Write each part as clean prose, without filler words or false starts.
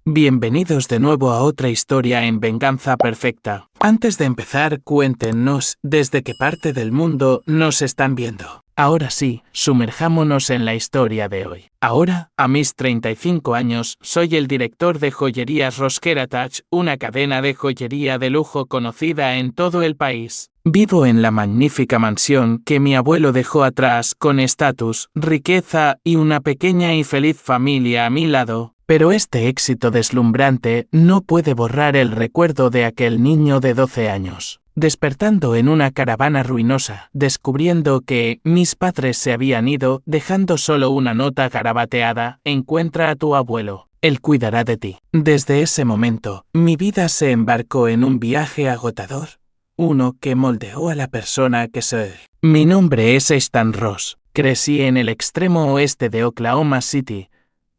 Bienvenidos de nuevo a otra historia en Venganza Perfecta. Antes de empezar, cuéntenos desde qué parte del mundo nos están viendo. Ahora sí, sumerjámonos en la historia de hoy. Ahora, a mis 35 años, soy el director de Joyerías Rosqueratach, una cadena de joyería de lujo conocida en todo el país. Vivo en la magnífica mansión que mi abuelo dejó atrás con estatus, riqueza y una pequeña y feliz familia a mi lado. Pero este éxito deslumbrante no puede borrar el recuerdo de aquel niño de 12 años. Despertando en una caravana ruinosa, descubriendo que mis padres se habían ido, dejando solo una nota garabateada: encuentra a tu abuelo, él cuidará de ti. Desde ese momento, mi vida se embarcó en un viaje agotador, uno que moldeó a la persona que soy. Mi nombre es Stan Ross. Crecí en el extremo oeste de Oklahoma City,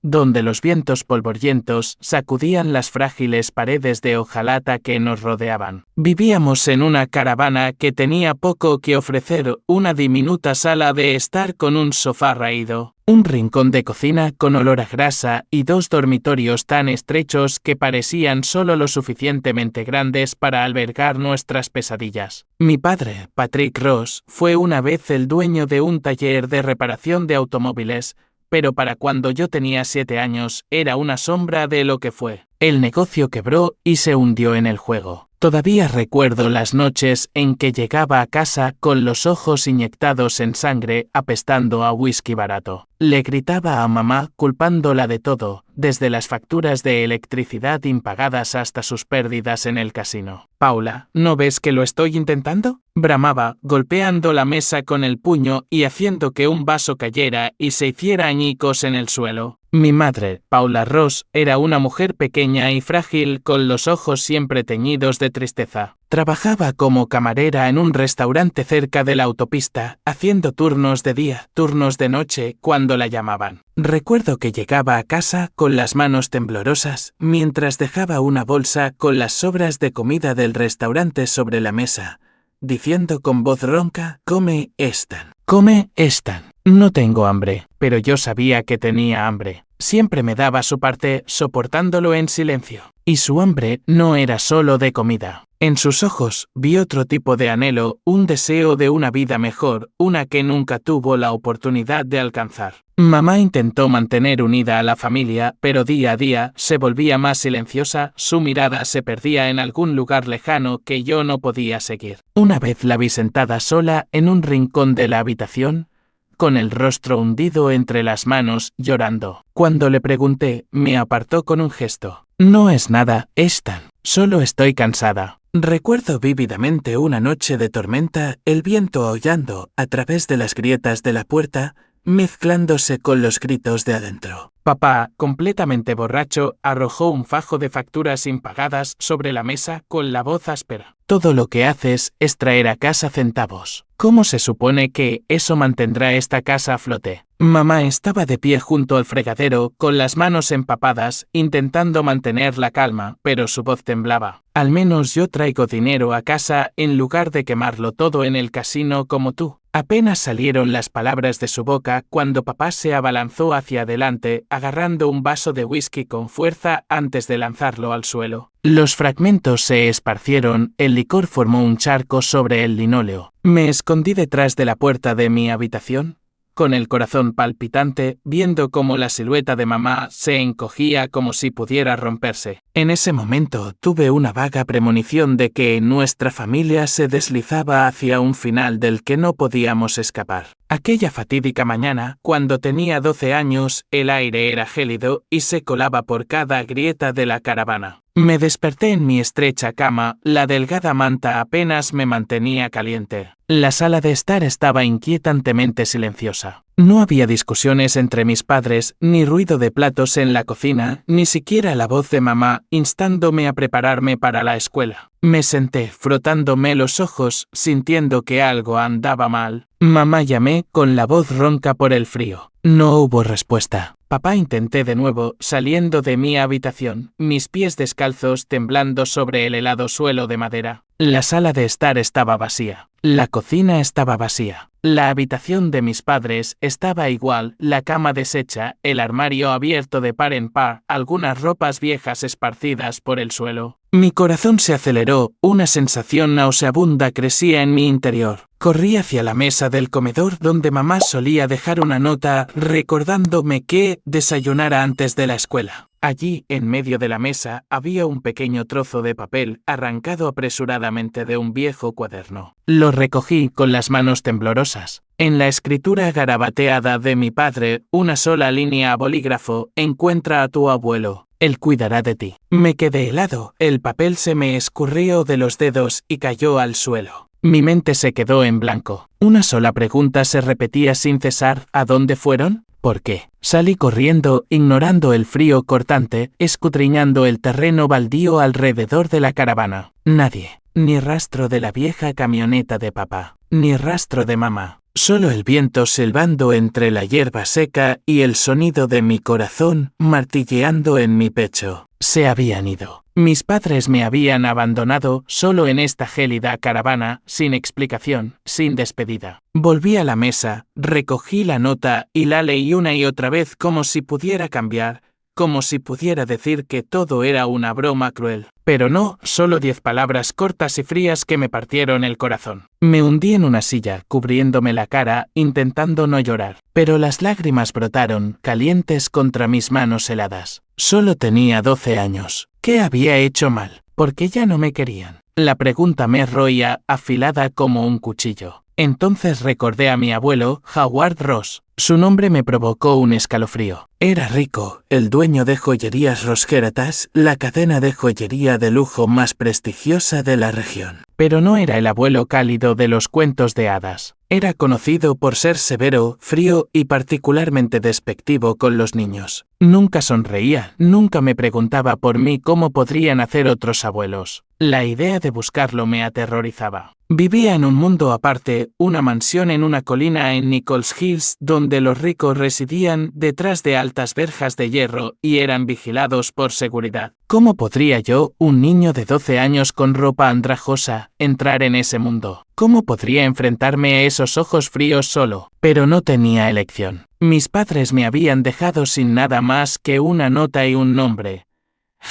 donde los vientos polvorientos sacudían las frágiles paredes de hojalata que nos rodeaban. Vivíamos en una caravana que tenía poco que ofrecer: una diminuta sala de estar con un sofá raído, un rincón de cocina con olor a grasa y dos dormitorios tan estrechos que parecían solo lo suficientemente grandes para albergar nuestras pesadillas. Mi padre, Patrick Ross, fue una vez el dueño de un taller de reparación de automóviles, pero para cuando yo tenía 7 años era una sombra de lo que fue. El negocio quebró y se hundió en el juego. Todavía recuerdo las noches en que llegaba a casa con los ojos inyectados en sangre, apestando a whisky barato. Le gritaba a mamá culpándola de todo, desde las facturas de electricidad impagadas hasta sus pérdidas en el casino. «Paula, ¿no ves que lo estoy intentando?», bramaba, golpeando la mesa con el puño y haciendo que un vaso cayera y se hiciera añicos en el suelo. Mi madre, Paula Ross, era una mujer pequeña y frágil con los ojos siempre teñidos de tristeza. Trabajaba como camarera en un restaurante cerca de la autopista, haciendo turnos de día, turnos de noche, cuando la llamaban. Recuerdo que llegaba a casa con las manos temblorosas, mientras dejaba una bolsa con las sobras de comida del restaurante sobre la mesa, diciendo con voz ronca: «Come, Stan. Come, Stan». No tengo hambre, pero yo sabía que tenía hambre. Siempre me daba su parte, soportándolo en silencio. Y su hambre no era solo de comida. En sus ojos vi otro tipo de anhelo, un deseo de una vida mejor, una que nunca tuvo la oportunidad de alcanzar. Mamá intentó mantener unida a la familia, pero día a día se volvía más silenciosa, su mirada se perdía en algún lugar lejano que yo no podía seguir. Una vez la vi sentada sola en un rincón de la habitación, con el rostro hundido entre las manos, llorando. Cuando le pregunté, me apartó con un gesto. «No es nada, Stan. Solo estoy cansada». Recuerdo vívidamente una noche de tormenta, el viento aullando a través de las grietas de la puerta, mezclándose con los gritos de adentro. Papá, completamente borracho, arrojó un fajo de facturas impagadas sobre la mesa con la voz áspera. «Todo lo que haces es traer a casa centavos. ¿Cómo se supone que eso mantendrá esta casa a flote?». Mamá estaba de pie junto al fregadero, con las manos empapadas, intentando mantener la calma, pero su voz temblaba. «Al menos yo traigo dinero a casa en lugar de quemarlo todo en el casino como tú». Apenas salieron las palabras de su boca cuando papá se abalanzó hacia adelante, agarrando un vaso de whisky con fuerza antes de lanzarlo al suelo. Los fragmentos se esparcieron, el licor formó un charco sobre el linóleo. Me escondí detrás de la puerta de mi habitación, con el corazón palpitante, viendo cómo la silueta de mamá se encogía como si pudiera romperse. En ese momento tuve una vaga premonición de que nuestra familia se deslizaba hacia un final del que no podíamos escapar. Aquella fatídica mañana, cuando tenía 12 años, el aire era gélido y se colaba por cada grieta de la caravana. Me desperté en mi estrecha cama, la delgada manta apenas me mantenía caliente. La sala de estar estaba inquietantemente silenciosa. No había discusiones entre mis padres, ni ruido de platos en la cocina, ni siquiera la voz de mamá instándome a prepararme para la escuela. Me senté, frotándome los ojos, sintiendo que algo andaba mal. «Mamá», llamé, con la voz ronca por el frío. No hubo respuesta. «Papá», intenté de nuevo, saliendo de mi habitación, mis pies descalzos temblando sobre el helado suelo de madera. La sala de estar estaba vacía. La cocina estaba vacía. La habitación de mis padres estaba igual, la cama deshecha, el armario abierto de par en par, algunas ropas viejas esparcidas por el suelo. Mi corazón se aceleró, una sensación nauseabunda crecía en mi interior. Corrí hacia la mesa del comedor donde mamá solía dejar una nota recordándome que desayunara antes de la escuela. Allí, en medio de la mesa, había un pequeño trozo de papel arrancado apresuradamente de un viejo cuaderno. Lo recogí con las manos temblorosas. En la escritura garabateada de mi padre, una sola línea a bolígrafo: encuentra a tu abuelo. Él cuidará de ti. Me quedé helado, el papel se me escurrió de los dedos y cayó al suelo. Mi mente se quedó en blanco. Una sola pregunta se repetía sin cesar: ¿a dónde fueron? ¿Por qué? Salí corriendo, ignorando el frío cortante, escudriñando el terreno baldío alrededor de la caravana. Nadie. Ni rastro de la vieja camioneta de papá. Ni rastro de mamá. Solo el viento silbando entre la hierba seca y el sonido de mi corazón martilleando en mi pecho. Se habían ido. Mis padres me habían abandonado solo en esta gélida caravana, sin explicación, sin despedida. Volví a la mesa, recogí la nota y la leí una y otra vez como si pudiera cambiar, como si pudiera decir que todo era una broma cruel. Pero no, solo 10 palabras cortas y frías que me partieron el corazón. Me hundí en una silla, cubriéndome la cara, intentando no llorar. Pero las lágrimas brotaron, calientes contra mis manos heladas. Solo tenía 12 años. ¿Qué había hecho mal? ¿Por qué ya no me querían? La pregunta me roía, afilada como un cuchillo. Entonces recordé a mi abuelo, Howard Ross. Su nombre me provocó un escalofrío. Era rico, el dueño de Joyerías Rosgeratas, la cadena de joyería de lujo más prestigiosa de la región. Pero no era el abuelo cálido de los cuentos de hadas. Era conocido por ser severo, frío y particularmente despectivo con los niños. Nunca sonreía, nunca me preguntaba por mí cómo podrían hacer otros abuelos. La idea de buscarlo me aterrorizaba. Vivía en un mundo aparte, una mansión en una colina en Nichols Hills, donde los ricos residían detrás de altas verjas de hierro y eran vigilados por seguridad. ¿Cómo podría yo, un niño de 12 años con ropa andrajosa, entrar en ese mundo? ¿Cómo podría enfrentarme a esos ojos fríos solo? Pero no tenía elección. Mis padres me habían dejado sin nada más que una nota y un nombre: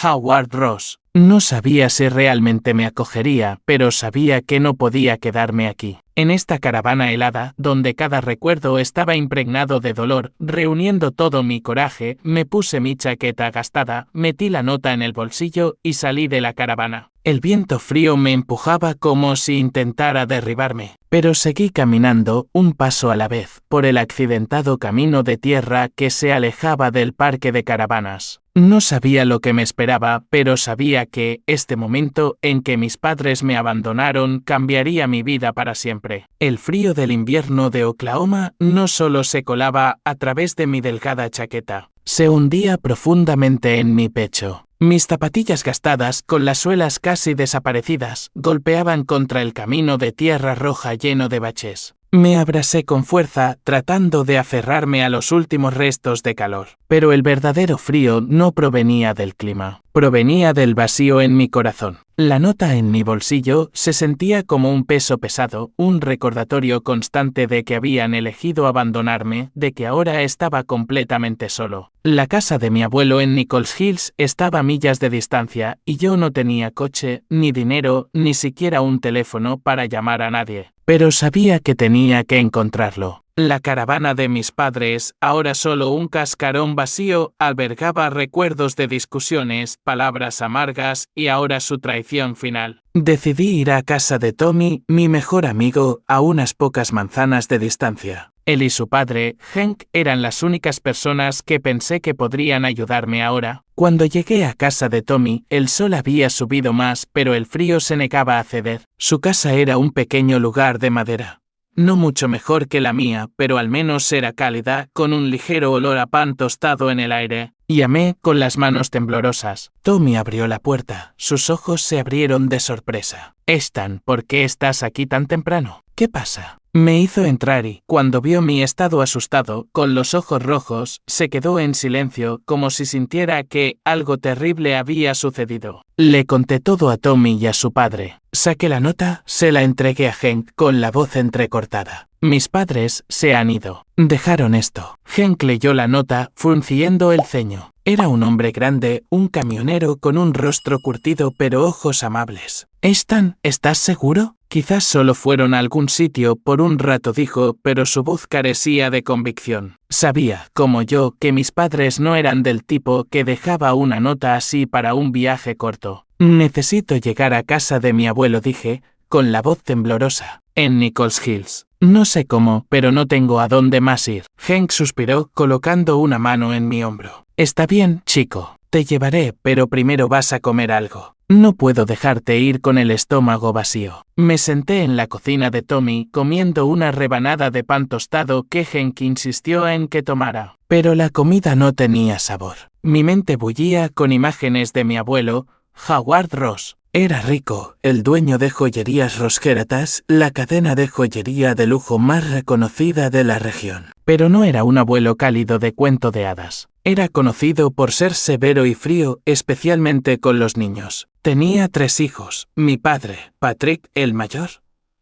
Howard Ross. No sabía si realmente me acogería, pero sabía que no podía quedarme aquí. En esta caravana helada, donde cada recuerdo estaba impregnado de dolor, reuniendo todo mi coraje, me puse mi chaqueta gastada, metí la nota en el bolsillo y salí de la caravana. El viento frío me empujaba como si intentara derribarme, pero seguí caminando, un paso a la vez, por el accidentado camino de tierra que se alejaba del parque de caravanas. No sabía lo que me esperaba, pero sabía que este momento en que mis padres me abandonaron cambiaría mi vida para siempre. El frío del invierno de Oklahoma no solo se colaba a través de mi delgada chaqueta, se hundía profundamente en mi pecho. Mis zapatillas gastadas, con las suelas casi desaparecidas, golpeaban contra el camino de tierra roja lleno de baches. Me abracé con fuerza, tratando de aferrarme a los últimos restos de calor. Pero el verdadero frío no provenía del clima, provenía del vacío en mi corazón. La nota en mi bolsillo se sentía como un peso pesado, un recordatorio constante de que habían elegido abandonarme, de que ahora estaba completamente solo. La casa de mi abuelo en Nichols Hills estaba a millas de distancia, y yo no tenía coche, ni dinero, ni siquiera un teléfono para llamar a nadie. Pero sabía que tenía que encontrarlo. La caravana de mis padres, ahora solo un cascarón vacío, albergaba recuerdos de discusiones, palabras amargas y ahora su traición final. Decidí ir a casa de Tommy, mi mejor amigo, a unas pocas manzanas de distancia. Él y su padre, Hank, eran las únicas personas que pensé que podrían ayudarme ahora. Cuando llegué a casa de Tommy, el sol había subido más, pero el frío se negaba a ceder. Su casa era un pequeño lugar de madera. No mucho mejor que la mía, pero al menos era cálida, con un ligero olor a pan tostado en el aire. Llamé con las manos temblorosas. Tommy abrió la puerta. Sus ojos se abrieron de sorpresa. Ethan, ¿por qué estás aquí tan temprano? ¿Qué pasa? Me hizo entrar y, cuando vio mi estado asustado, con los ojos rojos, se quedó en silencio como si sintiera que algo terrible había sucedido. Le conté todo a Tommy y a su padre. Saqué la nota, se la entregué a Hank con la voz entrecortada. Mis padres se han ido. Dejaron esto. Hank leyó la nota, frunciendo el ceño. Era un hombre grande, un camionero con un rostro curtido pero ojos amables. «Ethan, ¿estás seguro?» Quizás solo fueron a algún sitio por un rato, dijo, pero su voz carecía de convicción. Sabía, como yo, que mis padres no eran del tipo que dejaba una nota así para un viaje corto. Necesito llegar a casa de mi abuelo, dije, con la voz temblorosa. En Nichols Hills. No sé cómo, pero no tengo a dónde más ir. Hank suspiró, colocando una mano en mi hombro. Está bien, chico. Te llevaré, pero primero vas a comer algo. No puedo dejarte ir con el estómago vacío. Me senté en la cocina de Tommy comiendo una rebanada de pan tostado que Hank insistió en que tomara. Pero la comida no tenía sabor. Mi mente bullía con imágenes de mi abuelo, Howard Ross. Era rico, el dueño de Joyerías Rosqueratas, la cadena de joyería de lujo más reconocida de la región. Pero no era un abuelo cálido de cuento de hadas. Era conocido por ser severo y frío, especialmente con los niños. Tenía 3 hijos, mi padre, Patrick, el mayor,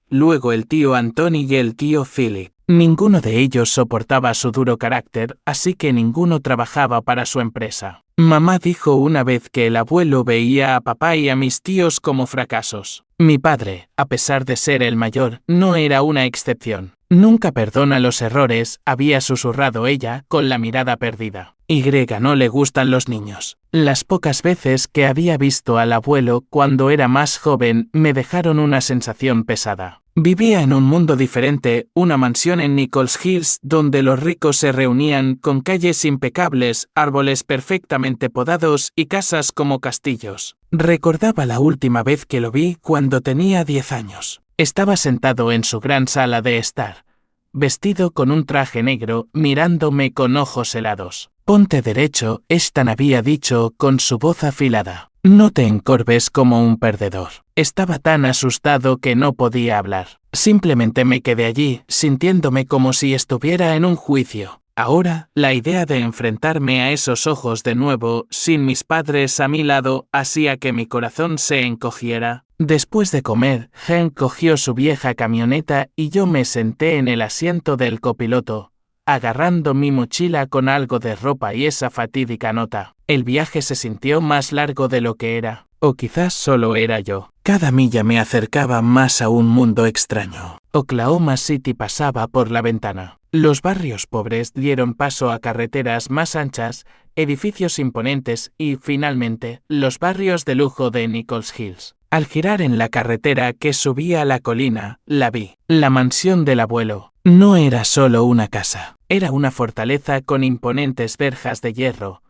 luego el tío Anthony y el tío Philip. Ninguno de ellos soportaba su duro carácter, así que ninguno trabajaba para su empresa. Mamá dijo una vez que el abuelo veía a papá y a mis tíos como fracasos. Mi padre, a pesar de ser el mayor, no era una excepción. Nunca perdona los errores, había susurrado ella, con la mirada perdida. No le gustan los niños. Las pocas veces que había visto al abuelo cuando era más joven me dejaron una sensación pesada. Vivía en un mundo diferente, una mansión en Nichols Hills donde los ricos se reunían, con calles impecables, árboles perfectamente podados y casas como castillos. Recordaba la última vez que lo vi cuando tenía 10 años. Estaba sentado en su gran sala de estar, vestido con un traje negro, mirándome con ojos helados. «Ponte derecho», Ethan había dicho con su voz afilada. «No te encorves como un perdedor». Estaba tan asustado que no podía hablar. Simplemente me quedé allí, sintiéndome como si estuviera en un juicio. Ahora, la idea de enfrentarme a esos ojos de nuevo, sin mis padres a mi lado, hacía que mi corazón se encogiera. Después de comer, Hank cogió su vieja camioneta y yo me senté en el asiento del copiloto, agarrando mi mochila con algo de ropa y esa fatídica nota. El viaje se sintió más largo de lo que era, o quizás solo era yo. Cada milla me acercaba más a un mundo extraño. Oklahoma City pasaba por la ventana. Los barrios pobres dieron paso a carreteras más anchas, edificios imponentes y, finalmente, los barrios de lujo de Nichols Hills. Al girar en la carretera que subía a la colina, la vi. La mansión del abuelo. No era solo una casa. Era una fortaleza con imponentes verjas de hierro,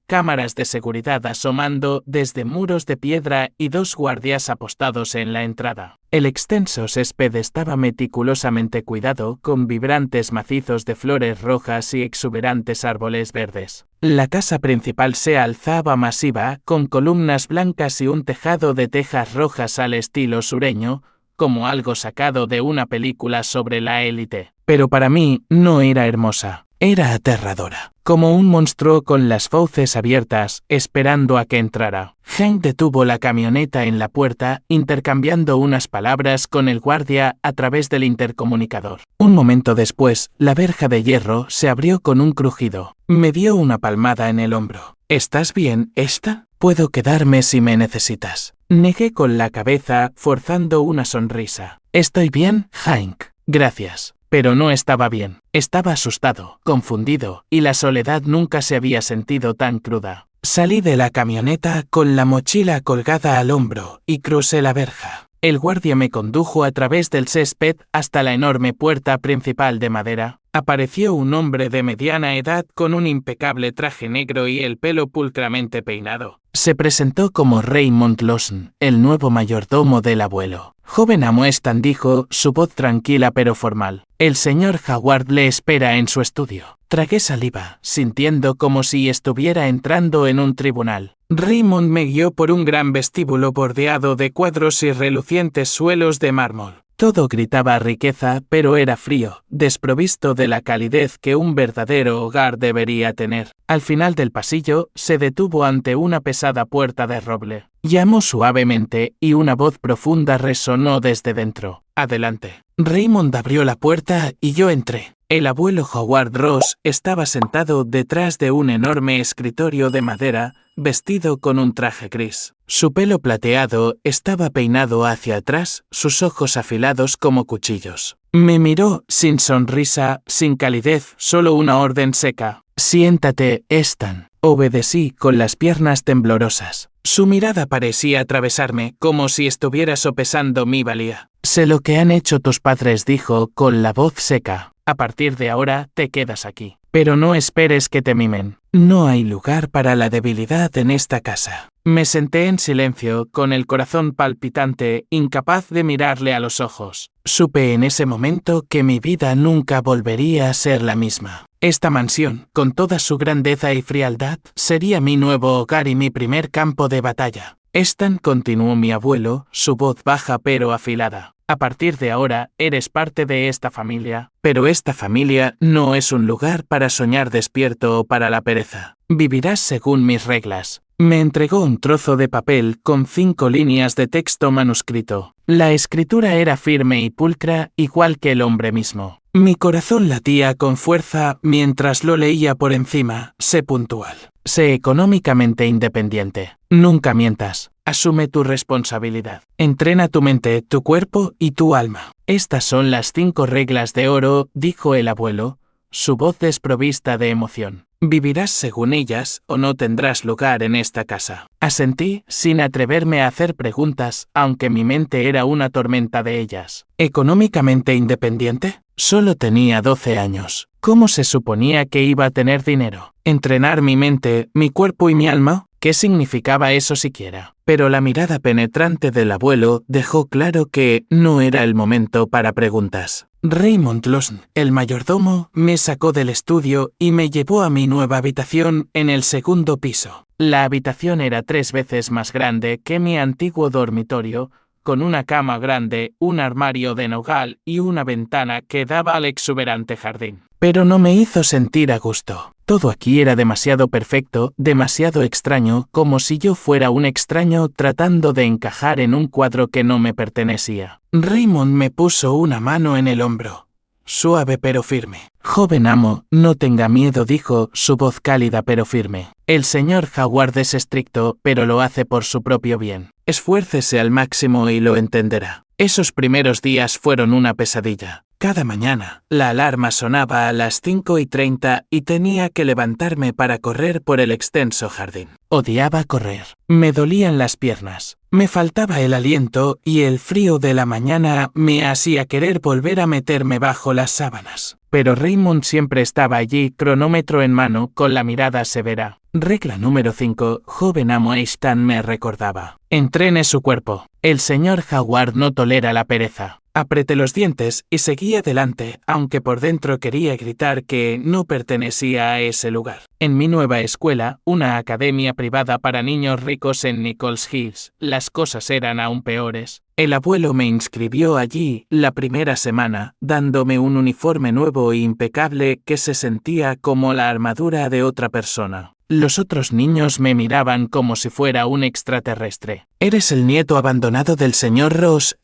cámaras de seguridad asomando desde muros de piedra y 2 guardias apostados en la entrada. El extenso césped estaba meticulosamente cuidado con vibrantes macizos de flores rojas y exuberantes árboles verdes. La casa principal se alzaba masiva, con columnas blancas y un tejado de tejas rojas al estilo sureño, como algo sacado de una película sobre la élite. Pero para mí no era hermosa. Era aterradora, como un monstruo con las fauces abiertas, esperando a que entrara. Hank detuvo la camioneta en la puerta, intercambiando unas palabras con el guardia a través del intercomunicador. Un momento después, la verja de hierro se abrió con un crujido. Me dio una palmada en el hombro. «¿Estás bien, Esta? Puedo quedarme si me necesitas». Negué con la cabeza, forzando una sonrisa. «Estoy bien, Hank. Gracias». Pero no estaba bien. Estaba asustado, confundido, y la soledad nunca se había sentido tan cruda. Salí de la camioneta con la mochila colgada al hombro y crucé la verja. El guardia me condujo a través del césped hasta la enorme puerta principal de madera. Apareció un hombre de mediana edad con un impecable traje negro y el pelo pulcramente peinado. Se presentó como Raymond Lawson, el nuevo mayordomo del abuelo. «Joven amo Ethan», dijo, su voz tranquila pero formal. «El señor Howard le espera en su estudio». Tragué saliva, sintiendo como si estuviera entrando en un tribunal. Raymond me guió por un gran vestíbulo bordeado de cuadros y relucientes suelos de mármol. Todo gritaba riqueza, pero era frío, desprovisto de la calidez que un verdadero hogar debería tener. Al final del pasillo, se detuvo ante una pesada puerta de roble. Llamó suavemente y una voz profunda resonó desde dentro. «Adelante». Raymond abrió la puerta y yo entré. El abuelo Howard Ross estaba sentado detrás de un enorme escritorio de madera, vestido con un traje gris. Su pelo plateado estaba peinado hacia atrás, sus ojos afilados como cuchillos. Me miró sin sonrisa, sin calidez, solo una orden seca. «Siéntate, Stan». Obedecí con las piernas temblorosas. Su mirada parecía atravesarme, como si estuviera sopesando mi valía. «Sé lo que han hecho tus padres», dijo con la voz seca. «A partir de ahora te quedas aquí. Pero no esperes que te mimen. No hay lugar para la debilidad en esta casa». Me senté en silencio, con el corazón palpitante, incapaz de mirarle a los ojos. Supe en ese momento que mi vida nunca volvería a ser la misma. Esta mansión, con toda su grandeza y frialdad, sería mi nuevo hogar y mi primer campo de batalla. «Stan», continuó mi abuelo, su voz baja pero afilada. «A partir de ahora, eres parte de esta familia, pero esta familia no es un lugar para soñar despierto o para la pereza. Vivirás según mis reglas». Me entregó un trozo de papel con 5 líneas de texto manuscrito. La escritura era firme y pulcra, igual que el hombre mismo. Mi corazón latía con fuerza mientras lo leía por encima. «Sé puntual. Sé económicamente independiente. Nunca mientas. Asume tu responsabilidad. Entrena tu mente, tu cuerpo y tu alma». «Estas son las 5 reglas de oro», dijo el abuelo, su voz desprovista de emoción. «Vivirás según ellas o no tendrás lugar en esta casa». Asentí, sin atreverme a hacer preguntas, aunque mi mente era una tormenta de ellas. ¿Económicamente independiente? Solo tenía 12 años. ¿Cómo se suponía que iba a tener dinero? ¿Entrenar mi mente, mi cuerpo y mi alma? ¿Qué significaba eso siquiera? Pero la mirada penetrante del abuelo dejó claro que no era el momento para preguntas. Raymond Lawson, el mayordomo, me sacó del estudio y me llevó a mi nueva habitación en el 2º piso. La habitación era 3 veces más grande que mi antiguo dormitorio, con una cama grande, un armario de nogal y una ventana que daba al exuberante jardín. Pero no me hizo sentir a gusto. Todo aquí era demasiado perfecto, demasiado extraño, como si yo fuera un extraño tratando de encajar en un cuadro que no me pertenecía. Raymond me puso una mano en el hombro. Suave pero firme. «Joven amo, no tenga miedo», dijo, su voz cálida pero firme. «El señor Howard es estricto, pero lo hace por su propio bien. Esfuércese al máximo y lo entenderá». Esos primeros días fueron una pesadilla. Cada mañana, la alarma sonaba a las 5:30 y tenía que levantarme para correr por el extenso jardín. Odiaba correr. Me dolían las piernas. Me faltaba el aliento y el frío de la mañana me hacía querer volver a meterme bajo las sábanas. Pero Raymond siempre estaba allí, cronómetro en mano, con la mirada severa. «Regla número 5, joven amo», Stan me recordaba. «Entrene su cuerpo. El señor Howard no tolera la pereza». Apreté los dientes y seguí adelante, aunque por dentro quería gritar que no pertenecía a ese lugar. En mi nueva escuela, una academia privada para niños ricos en Nichols Hills, las cosas eran aún peores. El abuelo me inscribió allí la primera semana, dándome un uniforme nuevo e impecable que se sentía como la armadura de otra persona. Los otros niños me miraban como si fuera un extraterrestre. «Eres el nieto abandonado del señor Ross,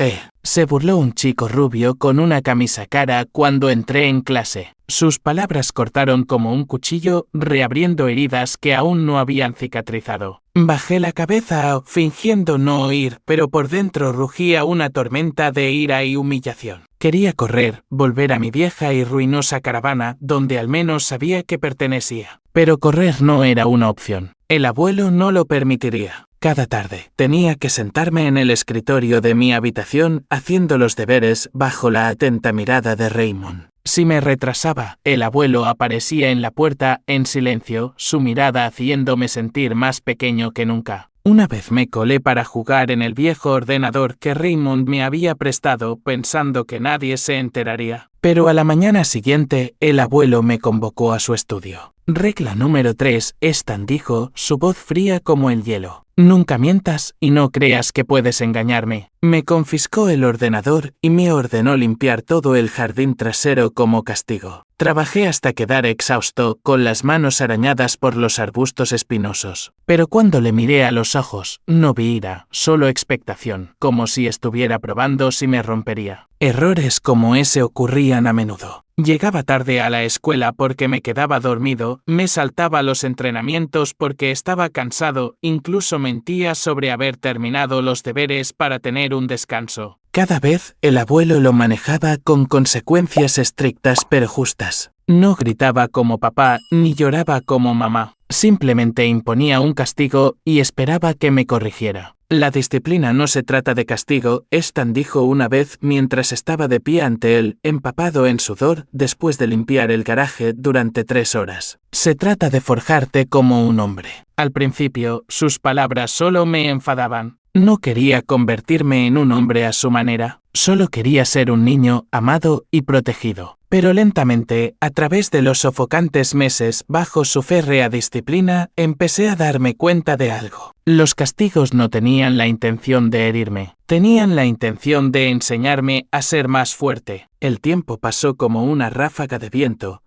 se burló un chico rubio con una camisa cara cuando entré en clase. Sus palabras cortaron como un cuchillo, reabriendo heridas que aún no habían cicatrizado. Bajé la cabeza, fingiendo no oír, pero por dentro rugía una tormenta de ira y humillación. Quería correr, volver a mi vieja y ruinosa caravana, donde al menos sabía que pertenecía. Pero correr no era una opción. El abuelo no lo permitiría. Cada tarde tenía que sentarme en el escritorio de mi habitación haciendo los deberes bajo la atenta mirada de Raymond. Si me retrasaba, el abuelo aparecía en la puerta en silencio, su mirada haciéndome sentir más pequeño que nunca. Una vez me colé para jugar en el viejo ordenador que Raymond me había prestado pensando que nadie se enteraría. Pero a la mañana siguiente, el abuelo me convocó a su estudio. Regla número 3, Stan dijo, su voz fría como el hielo. Nunca mientas y no creas que puedes engañarme. Me confiscó el ordenador y me ordenó limpiar todo el jardín trasero como castigo. Trabajé hasta quedar exhausto, con las manos arañadas por los arbustos espinosos. Pero cuando le miré a los ojos, no vi ira, solo expectación, como si estuviera probando si me rompería. Errores como ese ocurrían a menudo. Llegaba tarde a la escuela porque me quedaba dormido, me saltaba los entrenamientos porque estaba cansado, incluso mentía sobre haber terminado los deberes para tener un descanso. Cada vez el abuelo lo manejaba con consecuencias estrictas pero justas. No gritaba como papá ni lloraba como mamá. Simplemente imponía un castigo y esperaba que me corrigiera. La disciplina no se trata de castigo, Stan dijo una vez mientras estaba de pie ante él, empapado en sudor, después de limpiar el garaje durante 3 horas. Se trata de forjarte como un hombre. Al principio, sus palabras solo me enfadaban. No quería convertirme en un hombre a su manera, solo quería ser un niño amado y protegido. Pero lentamente, a través de los sofocantes meses bajo su férrea disciplina, empecé a darme cuenta de algo. Los castigos no tenían la intención de herirme, tenían la intención de enseñarme a ser más fuerte. El tiempo pasó como una ráfaga de viento,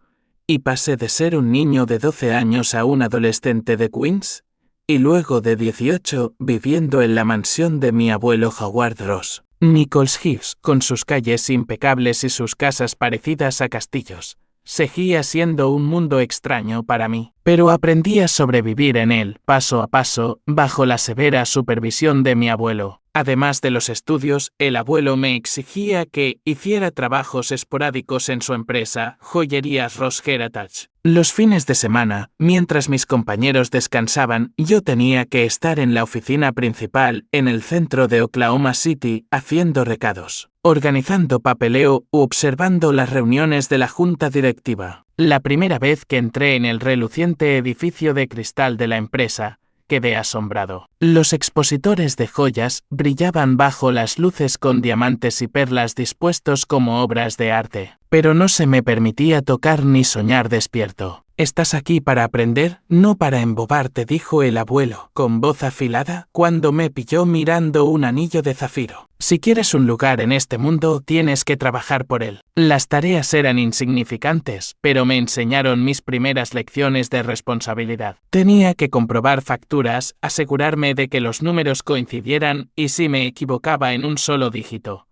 y pasé de ser un niño de 12 años a un adolescente de Queens, y luego de 18 viviendo en la mansión de mi abuelo Howard Ross. Nichols Hills, con sus calles impecables y sus casas parecidas a castillos, seguía siendo un mundo extraño para mí, pero aprendí a sobrevivir en él, paso a paso, bajo la severa supervisión de mi abuelo. Además de los estudios, el abuelo me exigía que hiciera trabajos esporádicos en su empresa, Joyerías Ross Heritage. Los fines de semana, mientras mis compañeros descansaban, yo tenía que estar en la oficina principal, en el centro de Oklahoma City, haciendo recados, organizando papeleo u observando las reuniones de la junta directiva. La primera vez que entré en el reluciente edificio de cristal de la empresa, quedé asombrado. Los expositores de joyas brillaban bajo las luces con diamantes y perlas dispuestos como obras de arte, pero no se me permitía tocar ni soñar despierto. «Estás aquí para aprender, no para embobarte», dijo el abuelo, con voz afilada, cuando me pilló mirando un anillo de zafiro. «Si quieres un lugar en este mundo, tienes que trabajar por él». Las tareas eran insignificantes, pero me enseñaron mis primeras lecciones de responsabilidad. Tenía que comprobar facturas, asegurarme de que los números coincidieran y si me equivocaba en un solo dígito.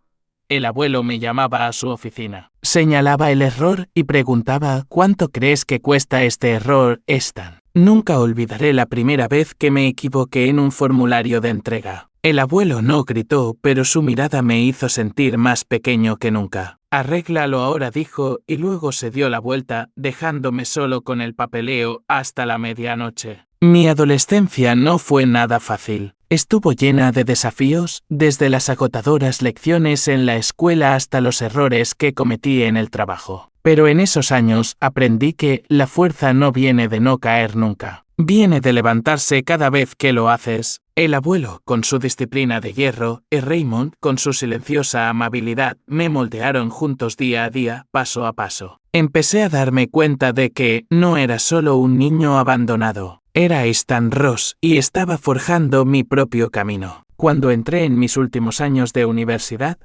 El abuelo me llamaba a su oficina. Señalaba el error y preguntaba «¿Cuánto crees que cuesta este error, Stan?». Nunca olvidaré la primera vez que me equivoqué en un formulario de entrega. El abuelo no gritó, pero su mirada me hizo sentir más pequeño que nunca. «Arréglalo ahora», dijo, y luego se dio la vuelta, dejándome solo con el papeleo hasta la medianoche. Mi adolescencia no fue nada fácil. Estuvo llena de desafíos, desde las agotadoras lecciones en la escuela hasta los errores que cometí en el trabajo. Pero en esos años aprendí que la fuerza no viene de no caer nunca. Viene de levantarse cada vez que lo haces. El abuelo, con su disciplina de hierro, y Raymond, con su silenciosa amabilidad, me moldearon juntos día a día, paso a paso. Empecé a darme cuenta de que no era solo un niño abandonado. Era Stan Ross y estaba forjando mi propio camino. Cuando entré en mis últimos años de universidad,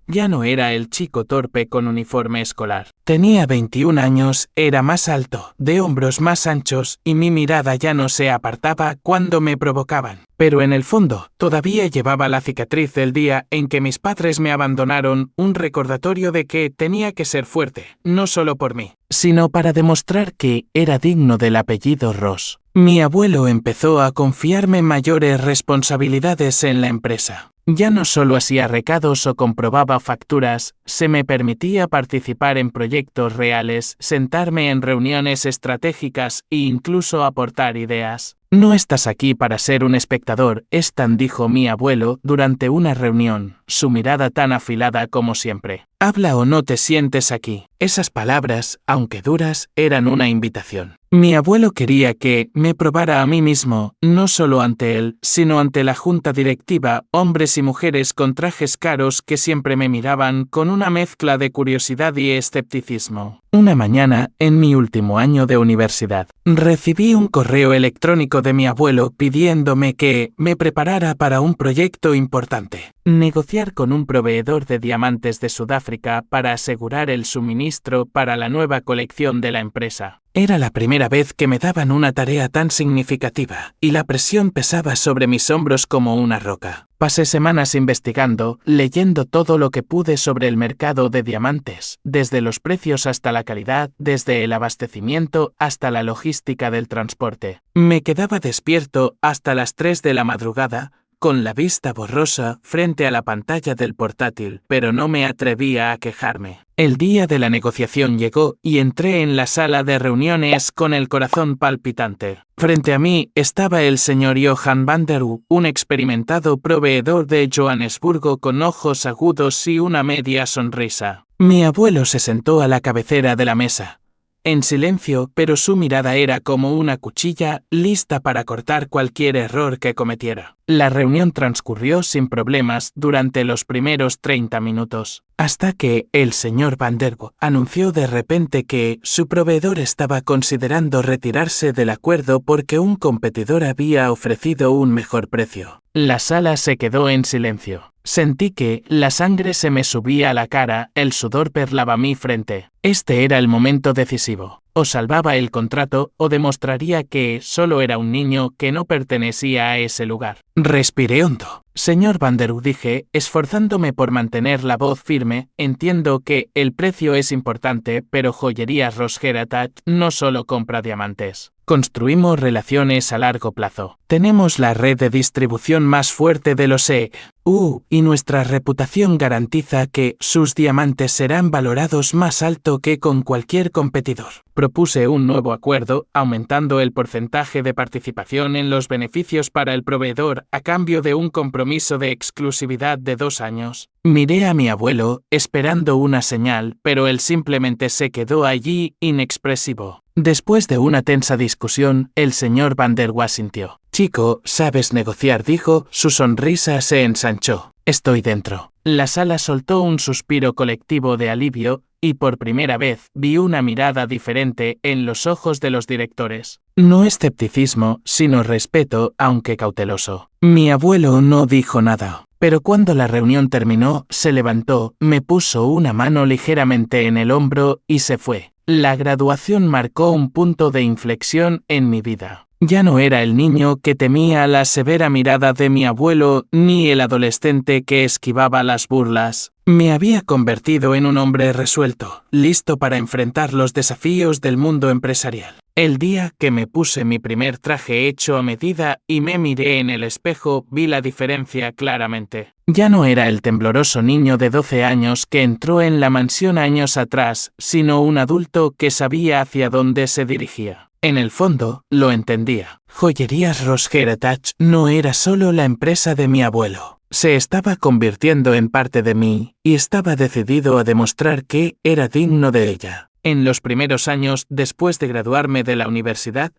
ya no era el chico torpe con uniforme escolar. Tenía 21 años, era más alto, de hombros más anchos, y mi mirada ya no se apartaba cuando me provocaban. Pero en el fondo, todavía llevaba la cicatriz del día en que mis padres me abandonaron, un recordatorio de que tenía que ser fuerte, no solo por mí, sino para demostrar que era digno del apellido Ross. Mi abuelo empezó a confiarme mayores responsabilidades en la empresa. Ya no solo hacía recados o comprobaba facturas, se me permitía participar en proyectos reales, sentarme en reuniones estratégicas e incluso aportar ideas. «No estás aquí para ser un espectador», Stan dijo mi abuelo durante una reunión, su mirada tan afilada como siempre. «Habla o no te sientes aquí». Esas palabras, aunque duras, eran una invitación. Mi abuelo quería que me probara a mí mismo, no solo ante él, sino ante la junta directiva, hombres y mujeres con trajes caros que siempre me miraban con una mezcla de curiosidad y escepticismo. Una mañana, en mi último año de universidad, recibí un correo electrónico de mi abuelo pidiéndome que me preparara para un proyecto importante. Negociar con un proveedor de diamantes de Sudáfrica para asegurar el suministro para la nueva colección de la empresa. Era la primera vez que me daban una tarea tan significativa, y la presión pesaba sobre mis hombros como una roca. Pasé semanas investigando, leyendo todo lo que pude sobre el mercado de diamantes, desde los precios hasta la calidad, desde el abastecimiento hasta la logística del transporte. Me quedaba despierto hasta las 3 de la madrugada, con la vista borrosa frente a la pantalla del portátil, pero no me atrevía a quejarme. El día de la negociación llegó y entré en la sala de reuniones con el corazón palpitante. Frente a mí estaba el señor Johan van der U, un experimentado proveedor de Johannesburgo con ojos agudos y una media sonrisa. Mi abuelo se sentó a la cabecera de la mesa. En silencio, pero su mirada era como una cuchilla, lista para cortar cualquier error que cometiera. La reunión transcurrió sin problemas durante los primeros 30 minutos, hasta que el señor Van der Wouw anunció de repente que su proveedor estaba considerando retirarse del acuerdo porque un competidor había ofrecido un mejor precio. La sala se quedó en silencio. Sentí que la sangre se me subía a la cara, el sudor perlaba mi frente. Este era el momento decisivo. O salvaba el contrato o demostraría que solo era un niño que no pertenecía a ese lugar. Respiré hondo. Señor Van der Wouw, dije, esforzándome por mantener la voz firme, entiendo que el precio es importante, pero Joyerías Ros Heritage no solo compra diamantes. Construimos relaciones a largo plazo. Tenemos la red de distribución más fuerte de los EU, y nuestra reputación garantiza que sus diamantes serán valorados más alto que con cualquier competidor. Propuse un nuevo acuerdo, aumentando el porcentaje de participación en los beneficios para el proveedor a cambio de un compromiso de exclusividad de 2 años. Miré a mi abuelo, esperando una señal, pero él simplemente se quedó allí, inexpresivo. Después de una tensa discusión, el señor Van der Wouw asintió. «Chico, sabes negociar», dijo, su sonrisa se ensanchó. «Estoy dentro». La sala soltó un suspiro colectivo de alivio, y por primera vez vi una mirada diferente en los ojos de los directores. No escepticismo, sino respeto, aunque cauteloso. Mi abuelo no dijo nada. Pero cuando la reunión terminó, se levantó, me puso una mano ligeramente en el hombro y se fue. La graduación marcó un punto de inflexión en mi vida. Ya no era el niño que temía la severa mirada de mi abuelo, ni el adolescente que esquivaba las burlas. Me había convertido en un hombre resuelto, listo para enfrentar los desafíos del mundo empresarial. El día que me puse mi primer traje hecho a medida y me miré en el espejo, vi la diferencia claramente. Ya no era el tembloroso niño de 12 años que entró en la mansión años atrás, sino un adulto que sabía hacia dónde se dirigía. En el fondo, lo entendía. Joyerías Ros Heritage no era solo la empresa de mi abuelo. Se estaba convirtiendo en parte de mí, y estaba decidido a demostrar que era digno de ella. En los primeros años, después de graduarme de la universidad,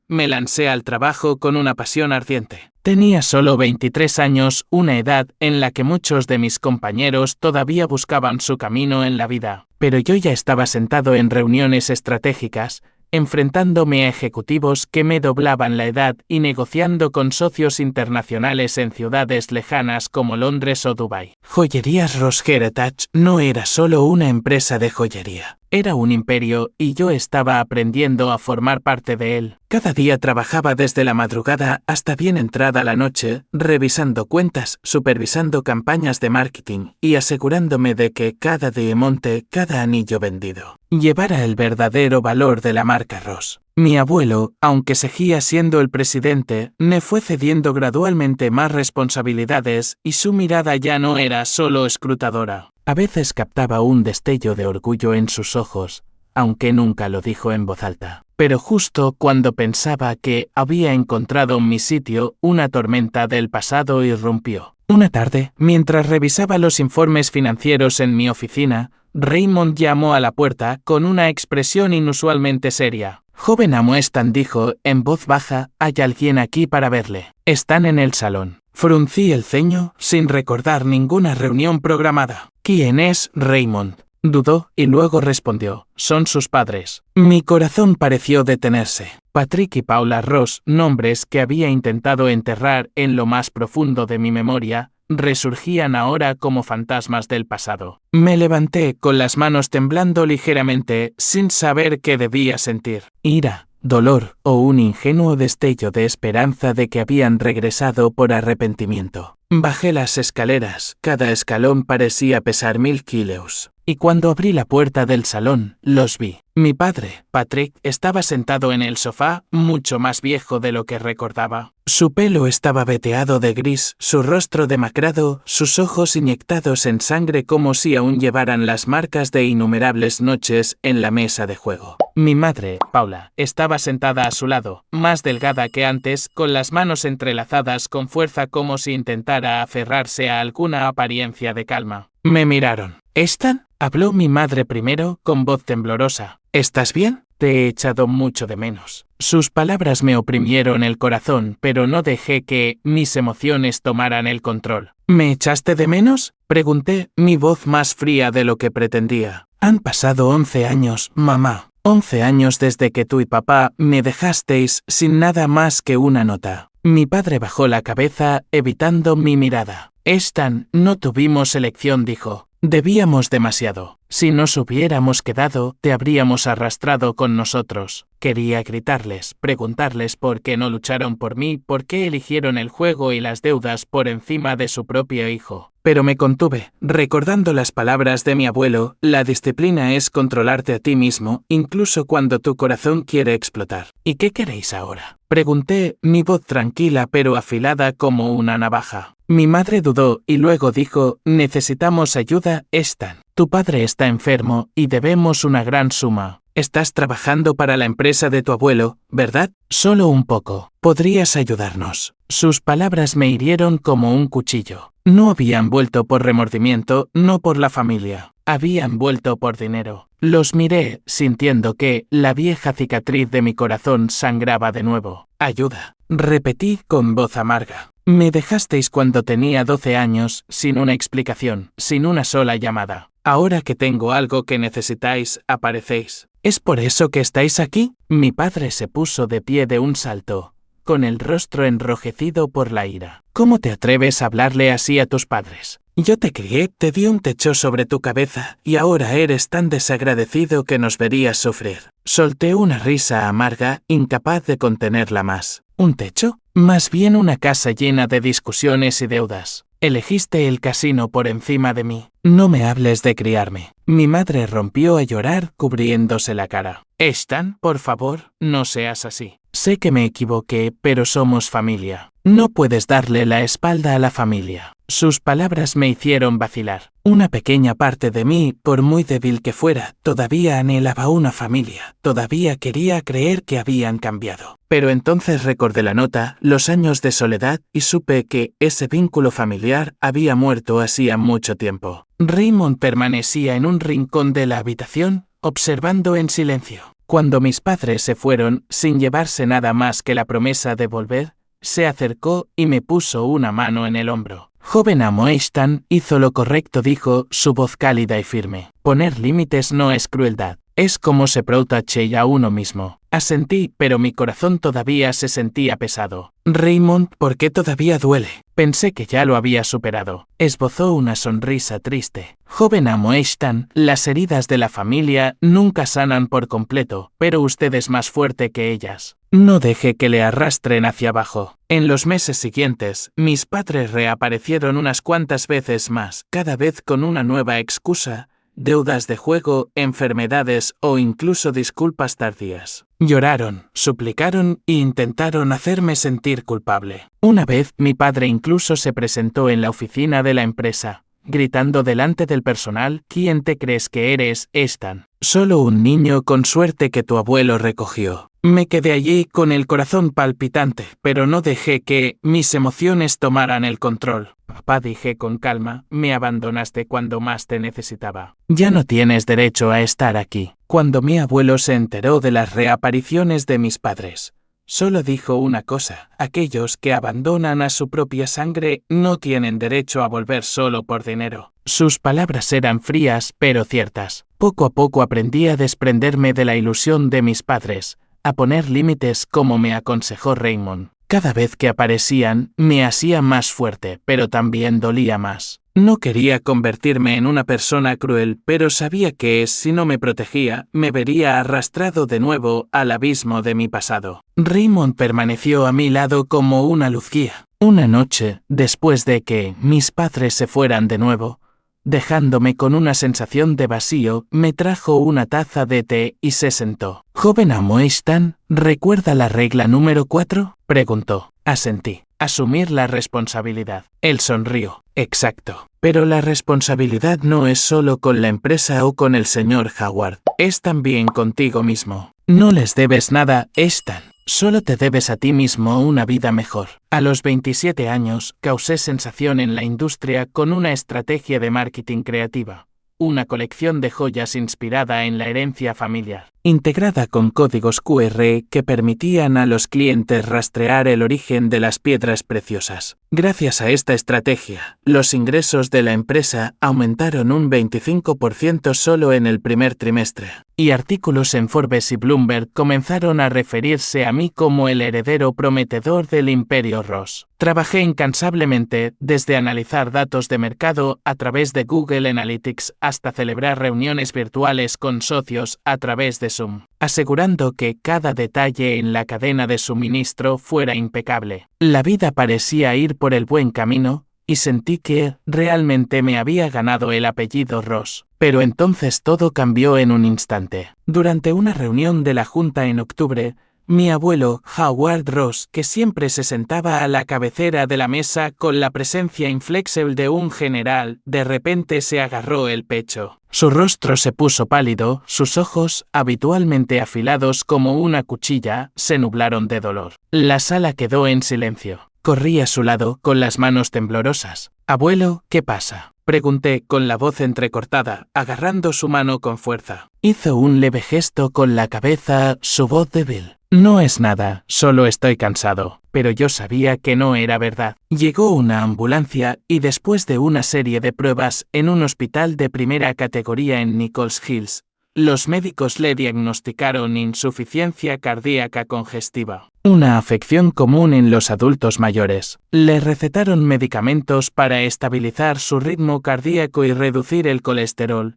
me lancé al trabajo con una pasión ardiente. Tenía solo 23 años, una edad en la que muchos de mis compañeros todavía buscaban su camino en la vida. Pero yo ya estaba sentado en reuniones estratégicas, enfrentándome a ejecutivos que me doblaban la edad y negociando con socios internacionales en ciudades lejanas como Londres o Dubái. Joyerías Ros Heritage no era solo una empresa de joyería. Era un imperio y yo estaba aprendiendo a formar parte de él. Cada día trabajaba desde la madrugada hasta bien entrada la noche, revisando cuentas, supervisando campañas de marketing y asegurándome de que cada diamante, cada anillo vendido, llevara el verdadero valor de la marca Ros. Mi abuelo, aunque seguía siendo el presidente, me fue cediendo gradualmente más responsabilidades y su mirada ya no era solo escrutadora. A veces captaba un destello de orgullo en sus ojos, aunque nunca lo dijo en voz alta. Pero justo cuando pensaba que había encontrado mi sitio, una tormenta del pasado irrumpió. Una tarde, mientras revisaba los informes financieros en mi oficina, Raymond llamó a la puerta con una expresión inusualmente seria. Joven amo Stan dijo en voz baja, hay alguien aquí para verle. Están en el salón. Fruncí el ceño, sin recordar ninguna reunión programada. ¿Quién es Raymond? Dudó y luego respondió, son sus padres. Mi corazón pareció detenerse. Patrick y Paula Ross, nombres que había intentado enterrar en lo más profundo de mi memoria, resurgían ahora como fantasmas del pasado. Me levanté con las manos temblando ligeramente, sin saber qué debía sentir. Ira, dolor o un ingenuo destello de esperanza de que habían regresado por arrepentimiento. Bajé las escaleras, cada escalón parecía pesar 1000 kilos. Y cuando abrí la puerta del salón, los vi. Mi padre, Patrick, estaba sentado en el sofá, mucho más viejo de lo que recordaba. Su pelo estaba veteado de gris, su rostro demacrado, sus ojos inyectados en sangre como si aún llevaran las marcas de innumerables noches en la mesa de juego. Mi madre, Paula, estaba sentada a su lado, más delgada que antes, con las manos entrelazadas con fuerza como si intentara aferrarse a alguna apariencia de calma. Me miraron. ¿Stan? Habló mi madre primero, con voz temblorosa. ¿Estás bien? Te he echado mucho de menos. Sus palabras me oprimieron el corazón, pero no dejé que mis emociones tomaran el control. ¿Me echaste de menos? Pregunté, mi voz más fría de lo que pretendía. Han pasado 11 años, mamá. 11 años desde que tú y papá me dejasteis sin nada más que una nota. Mi padre bajó la cabeza, evitando mi mirada. Stan, no tuvimos elección, dijo. Debíamos demasiado. Si nos hubiéramos quedado, te habríamos arrastrado con nosotros. Quería gritarles, preguntarles por qué no lucharon por mí, por qué eligieron el juego y las deudas por encima de su propio hijo. Pero me contuve, recordando las palabras de mi abuelo, la disciplina es controlarte a ti mismo, incluso cuando tu corazón quiere explotar. ¿Y qué queréis ahora? Pregunté, mi voz tranquila pero afilada como una navaja. Mi madre dudó y luego dijo, necesitamos ayuda, Stan. Tu padre está enfermo y debemos una gran suma. Estás trabajando para la empresa de tu abuelo, ¿verdad? Solo un poco. ¿Podrías ayudarnos? Sus palabras me hirieron como un cuchillo. No habían vuelto por remordimiento, no por la familia. Habían vuelto por dinero. Los miré, sintiendo que la vieja cicatriz de mi corazón sangraba de nuevo. Ayuda. Repetí con voz amarga. Me dejasteis cuando tenía 12 años, sin una explicación, sin una sola llamada. Ahora que tengo algo que necesitáis, aparecéis. ¿Es por eso que estáis aquí? Mi padre se puso de pie de un salto, con el rostro enrojecido por la ira. ¿Cómo te atreves a hablarle así a tus padres? Yo te crié, te di un techo sobre tu cabeza, y ahora eres tan desagradecido que nos verías sufrir. Solté una risa amarga, incapaz de contenerla más. ¿Un techo? Más bien una casa llena de discusiones y deudas. Elegiste el casino por encima de mí. No me hables de criarme. Mi madre rompió a llorar, cubriéndose la cara. Stan, por favor, no seas así. Sé que me equivoqué, pero somos familia. No puedes darle la espalda a la familia. Sus palabras me hicieron vacilar. Una pequeña parte de mí, por muy débil que fuera, todavía anhelaba una familia. Todavía quería creer que habían cambiado. Pero entonces recordé la nota, los años de soledad, y supe que ese vínculo familiar había muerto hacía mucho tiempo. Raymond permanecía en un rincón de la habitación, observando en silencio. Cuando mis padres se fueron, sin llevarse nada más que la promesa de volver, se acercó y me puso una mano en el hombro. Joven amo Stan, hizo lo correcto, dijo, su voz cálida y firme. Poner límites no es crueldad. Es como se protege a uno mismo. Asentí, pero mi corazón todavía se sentía pesado. Raymond, ¿por qué todavía duele? Pensé que ya lo había superado. Esbozó una sonrisa triste. Joven amo Stan, las heridas de la familia nunca sanan por completo, pero usted es más fuerte que ellas. No deje que le arrastren hacia abajo. En los meses siguientes, mis padres reaparecieron unas cuantas veces más, cada vez con una nueva excusa. Deudas de juego, enfermedades o incluso disculpas tardías. Lloraron, suplicaron e intentaron hacerme sentir culpable. Una vez, mi padre incluso se presentó en la oficina de la empresa, gritando delante del personal, ¿quién te crees que eres, Stan? Solo un niño con suerte que tu abuelo recogió. Me quedé allí con el corazón palpitante, pero no dejé que mis emociones tomaran el control. Papá, dije con calma, me abandonaste cuando más te necesitaba. Ya no tienes derecho a estar aquí. Cuando mi abuelo se enteró de las reapariciones de mis padres, solo dijo una cosa: aquellos que abandonan a su propia sangre no tienen derecho a volver solo por dinero. Sus palabras eran frías pero ciertas. Poco a poco aprendí a desprenderme de la ilusión de mis padres, a poner límites como me aconsejó Raymond. Cada vez que aparecían, me hacía más fuerte, pero también dolía más. No quería convertirme en una persona cruel, pero sabía que si no me protegía, me vería arrastrado de nuevo al abismo de mi pasado. Raymond permaneció a mi lado como una luz guía. Una noche, después de que mis padres se fueran de nuevo, dejándome con una sensación de vacío, me trajo una taza de té y se sentó. «Joven amo Easton, ¿recuerda la regla número 4? Preguntó. Asentí. Asumir la responsabilidad. Él sonrió. Exacto. Pero la responsabilidad no es solo con la empresa o con el señor Howard. Es también contigo mismo. No les debes nada, Easton. Solo te debes a ti mismo una vida mejor. A los 27 años, causé sensación en la industria con una estrategia de marketing creativa. Una colección de joyas inspirada en la herencia familiar, integrada con códigos QR que permitían a los clientes rastrear el origen de las piedras preciosas. Gracias a esta estrategia, los ingresos de la empresa aumentaron un 25% solo en el primer trimestre, y artículos en Forbes y Bloomberg comenzaron a referirse a mí como el heredero prometedor del Imperio Ross. Trabajé incansablemente, desde analizar datos de mercado a través de Google Analytics hasta celebrar reuniones virtuales con socios a través de Zoom, asegurando que cada detalle en la cadena de suministro fuera impecable. La vida parecía ir por el buen camino, y sentí que realmente me había ganado el apellido Ross. Pero entonces todo cambió en un instante. Durante una reunión de la junta en octubre, mi abuelo, Howard Ross, que siempre se sentaba a la cabecera de la mesa con la presencia inflexible de un general, de repente se agarró el pecho. Su rostro se puso pálido, sus ojos, habitualmente afilados como una cuchilla, se nublaron de dolor. La sala quedó en silencio. Corrí a su lado, con las manos temblorosas. «Abuelo, ¿qué pasa?», pregunté con la voz entrecortada, agarrando su mano con fuerza. Hizo un leve gesto con la cabeza, su voz débil. «No es nada, solo estoy cansado». Pero yo sabía que no era verdad. Llegó una ambulancia y después de una serie de pruebas en un hospital de primera categoría en Nichols Hills, los médicos le diagnosticaron insuficiencia cardíaca congestiva, una afección común en los adultos mayores. Le recetaron medicamentos para estabilizar su ritmo cardíaco y reducir el colesterol,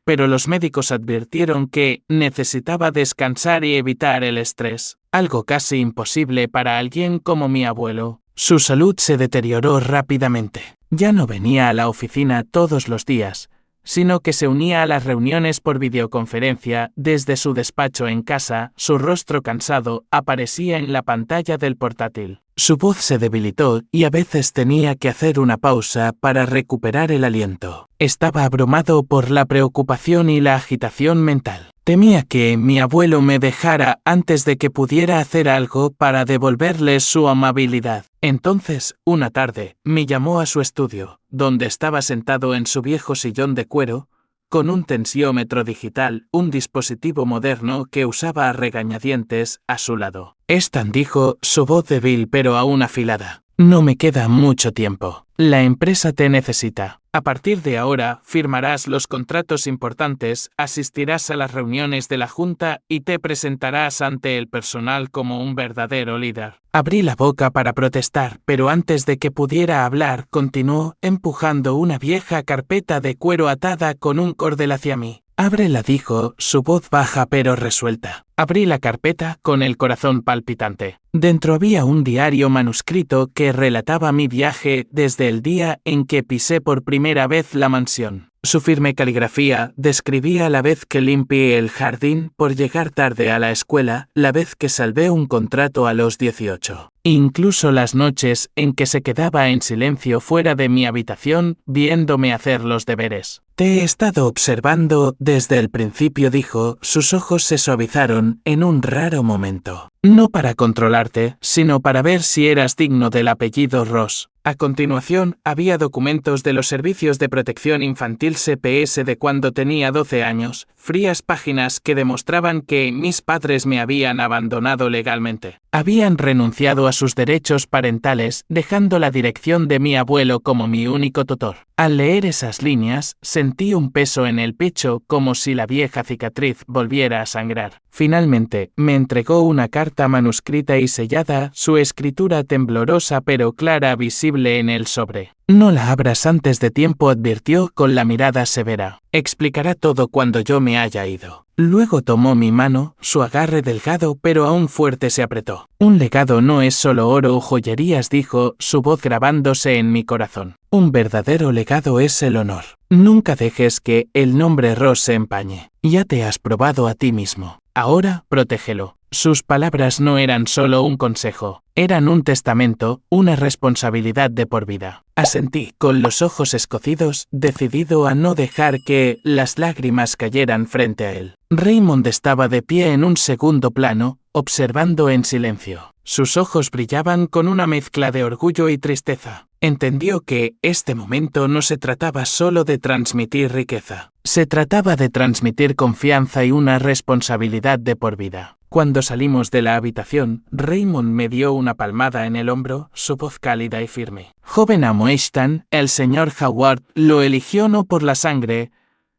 pero los médicos advirtieron que necesitaba descansar y evitar el estrés, algo casi imposible para alguien como mi abuelo. Su salud se deterioró rápidamente. Ya no venía a la oficina todos los días, sino que se unía a las reuniones por videoconferencia desde su despacho en casa. Su rostro cansado aparecía en la pantalla del portátil. Su voz se debilitó y a veces tenía que hacer una pausa para recuperar el aliento. Estaba abrumado por la preocupación y la agitación mental. Temía que mi abuelo me dejara antes de que pudiera hacer algo para devolverle su amabilidad. Entonces, una tarde, me llamó a su estudio, donde estaba sentado en su viejo sillón de cuero, con un tensiómetro digital, un dispositivo moderno que usaba a regañadientes, a su lado. «Easton», dijo, su voz débil pero aún afilada. «No me queda mucho tiempo. La empresa te necesita. A partir de ahora, firmarás los contratos importantes, asistirás a las reuniones de la junta y te presentarás ante el personal como un verdadero líder». Abrí la boca para protestar, pero antes de que pudiera hablar, continuó, empujando una vieja carpeta de cuero atada con un cordel hacia mí. «Ábrela», dijo, su voz baja pero resuelta. Abrí la carpeta con el corazón palpitante. Dentro había un diario manuscrito que relataba mi viaje desde el día en que pisé por primera vez la mansión. Su firme caligrafía describía la vez que limpié el jardín por llegar tarde a la escuela, la vez que salvé un contrato a los 18. Incluso las noches en que se quedaba en silencio fuera de mi habitación, viéndome hacer los deberes. Te he estado observando desde el principio, dijo, sus ojos se suavizaron en un raro momento. No para controlarte, sino para ver si eras digno del apellido Ross. A continuación, había documentos de los servicios de protección infantil CPS de cuando tenía 12 años, frías páginas que demostraban que mis padres me habían abandonado legalmente. Habían renunciado a sus derechos parentales, dejando la dirección de mi abuelo como mi único tutor. Al leer esas líneas, sentí un peso en el pecho como si la vieja cicatriz volviera a sangrar. Finalmente, me entregó una carta manuscrita y sellada, su escritura temblorosa pero clara visible en el sobre. No la abras antes de tiempo, advirtió con la mirada severa. Explicará todo cuando yo me haya ido. Luego tomó mi mano, su agarre delgado pero aún fuerte se apretó. Un legado no es solo oro o joyerías, dijo, su voz grabándose en mi corazón. Un verdadero legado es el honor. Nunca dejes que el nombre Ross se empañe. Ya te has probado a ti mismo. Ahora, protégelo. Sus palabras no eran solo un consejo, eran un testamento, una responsabilidad de por vida. Asentí, con los ojos escocidos, decidido a no dejar que las lágrimas cayeran frente a él. Raymond estaba de pie en un segundo plano, observando en silencio. Sus ojos brillaban con una mezcla de orgullo y tristeza. Entendió que este momento no se trataba solo de transmitir riqueza. Se trataba de transmitir confianza y una responsabilidad de por vida. Cuando salimos de la habitación, Raymond me dio una palmada en el hombro, su voz cálida y firme. Joven amo Ashton, el señor Howard lo eligió no por la sangre,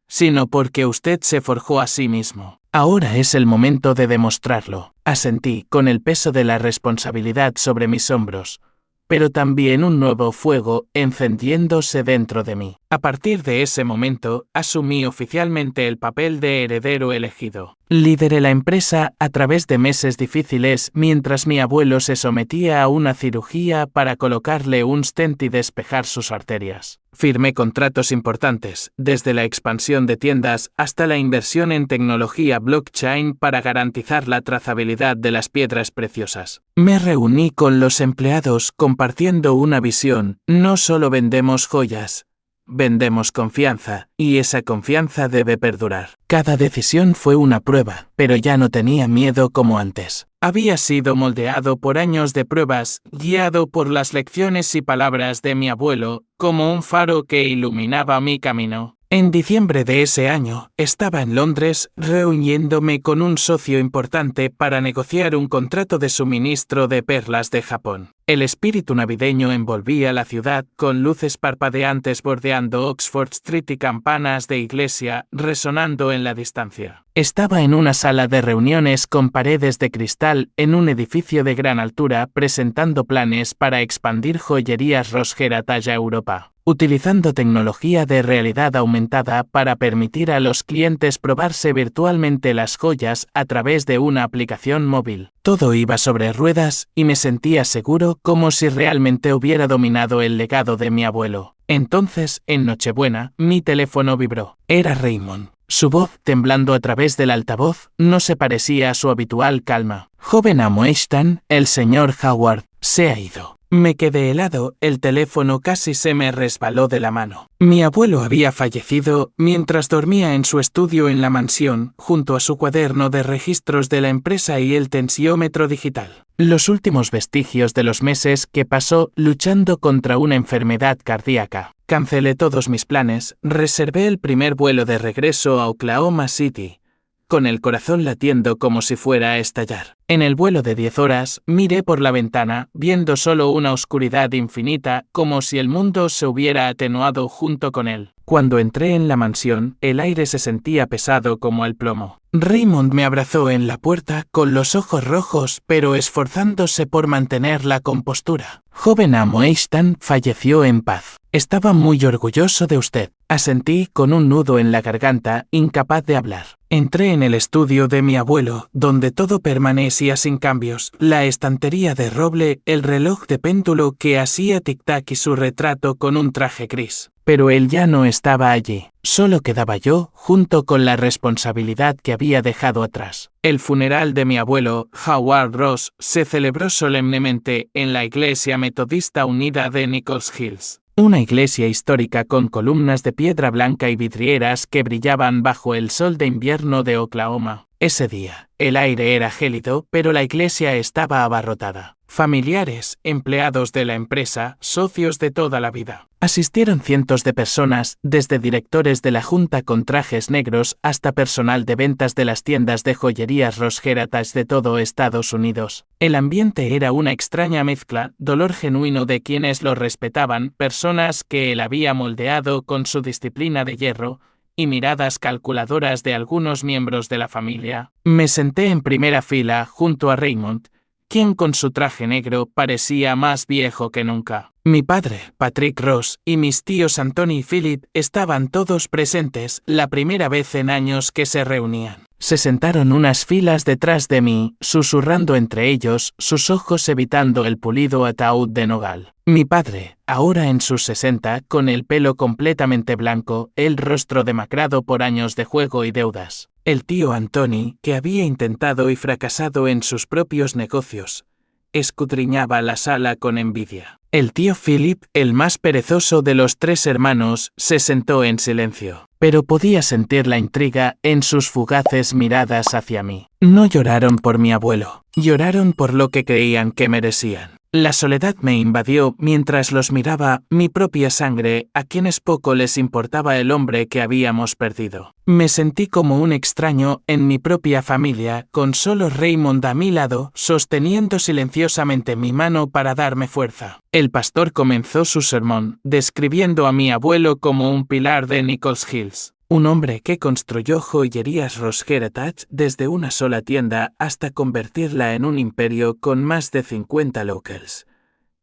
sino porque usted se forjó a sí mismo. Ahora es el momento de demostrarlo. Asentí, con el peso de la responsabilidad sobre mis hombros, pero también un nuevo fuego encendiéndose dentro de mí. A partir de ese momento, asumí oficialmente el papel de heredero elegido. Lideré la empresa a través de meses difíciles mientras mi abuelo se sometía a una cirugía para colocarle un stent y despejar sus arterias. Firmé contratos importantes, desde la expansión de tiendas hasta la inversión en tecnología blockchain para garantizar la trazabilidad de las piedras preciosas. Me reuní con los empleados compartiendo una visión: no solo vendemos joyas, vendemos confianza, y esa confianza debe perdurar. Cada decisión fue una prueba, pero ya no tenía miedo como antes. Había sido moldeado por años de pruebas, guiado por las lecciones y palabras de mi abuelo, como un faro que iluminaba mi camino. En diciembre de ese año, estaba en Londres, reuniéndome con un socio importante para negociar un contrato de suministro de perlas de Japón. El espíritu navideño envolvía la ciudad, con luces parpadeantes bordeando Oxford Street y campanas de iglesia resonando en la distancia. Estaba en una sala de reuniones con paredes de cristal en un edificio de gran altura presentando planes para expandir joyerías Rosgera talla Europa, utilizando tecnología de realidad aumentada para permitir a los clientes probarse virtualmente las joyas a través de una aplicación móvil. Todo iba sobre ruedas y me sentía seguro, como si realmente hubiera dominado el legado de mi abuelo. Entonces, en Nochebuena, mi teléfono vibró. Era Raymond. Su voz, temblando a través del altavoz, no se parecía a su habitual calma. Joven amo Ashton, el señor Howard se ha ido. Me quedé helado, el teléfono casi se me resbaló de la mano. Mi abuelo había fallecido mientras dormía en su estudio en la mansión, junto a su cuaderno de registros de la empresa y el tensiómetro digital. Los últimos vestigios de los meses que pasó luchando contra una enfermedad cardíaca. Cancelé todos mis planes, reservé el primer vuelo de regreso a Oklahoma City, con el corazón latiendo como si fuera a estallar. En el vuelo de 10 horas, miré por la ventana, viendo solo una oscuridad infinita, como si el mundo se hubiera atenuado junto con él. Cuando entré en la mansión, el aire se sentía pesado como el plomo. Raymond me abrazó en la puerta, con los ojos rojos, pero esforzándose por mantener la compostura. Joven amo Ashton falleció en paz. Estaba muy orgulloso de usted. Asentí con un nudo en la garganta, incapaz de hablar. Entré en el estudio de mi abuelo, donde todo permanecía sin cambios, la estantería de roble, el reloj de péndulo que hacía tic-tac y su retrato con un traje gris. Pero él ya no estaba allí. Solo quedaba yo, junto con la responsabilidad que había dejado atrás. El funeral de mi abuelo, Howard Ross, se celebró solemnemente en la Iglesia Metodista Unida de Nichols Hills. Una iglesia histórica con columnas de piedra blanca y vidrieras que brillaban bajo el sol de invierno de Oklahoma. Ese día, el aire era gélido, pero la iglesia estaba abarrotada. Familiares, empleados de la empresa, socios de toda la vida. Asistieron cientos de personas, desde directores de la junta con trajes negros hasta personal de ventas de las tiendas de joyerías Ross Heritage de todo Estados Unidos. El ambiente era una extraña mezcla, dolor genuino de quienes lo respetaban, personas que él había moldeado con su disciplina de hierro, y miradas calculadoras de algunos miembros de la familia. Me senté en primera fila junto a Raymond, quien con su traje negro parecía más viejo que nunca. Mi padre, Patrick Ross, y mis tíos Anthony y Philip estaban todos presentes, la primera vez en años que se reunían. Se sentaron unas filas detrás de mí, susurrando entre ellos, sus ojos evitando el pulido ataúd de nogal. Mi padre, ahora en sus 60, con el pelo completamente blanco, el rostro demacrado por años de juego y deudas. El tío Anthony, que había intentado y fracasado en sus propios negocios, escudriñaba la sala con envidia. El tío Philip, el más perezoso de los tres hermanos, se sentó en silencio, pero podía sentir la intriga en sus fugaces miradas hacia mí. No lloraron por mi abuelo, lloraron por lo que creían que merecían. La soledad me invadió mientras los miraba, mi propia sangre, a quienes poco les importaba el hombre que habíamos perdido. Me sentí como un extraño en mi propia familia, con solo Raymond a mi lado, sosteniendo silenciosamente mi mano para darme fuerza. El pastor comenzó su sermón, describiendo a mi abuelo como un pilar de Nichols Hills. Un hombre que construyó joyerías Ross Heritage desde una sola tienda hasta convertirla en un imperio con más de 50 locals,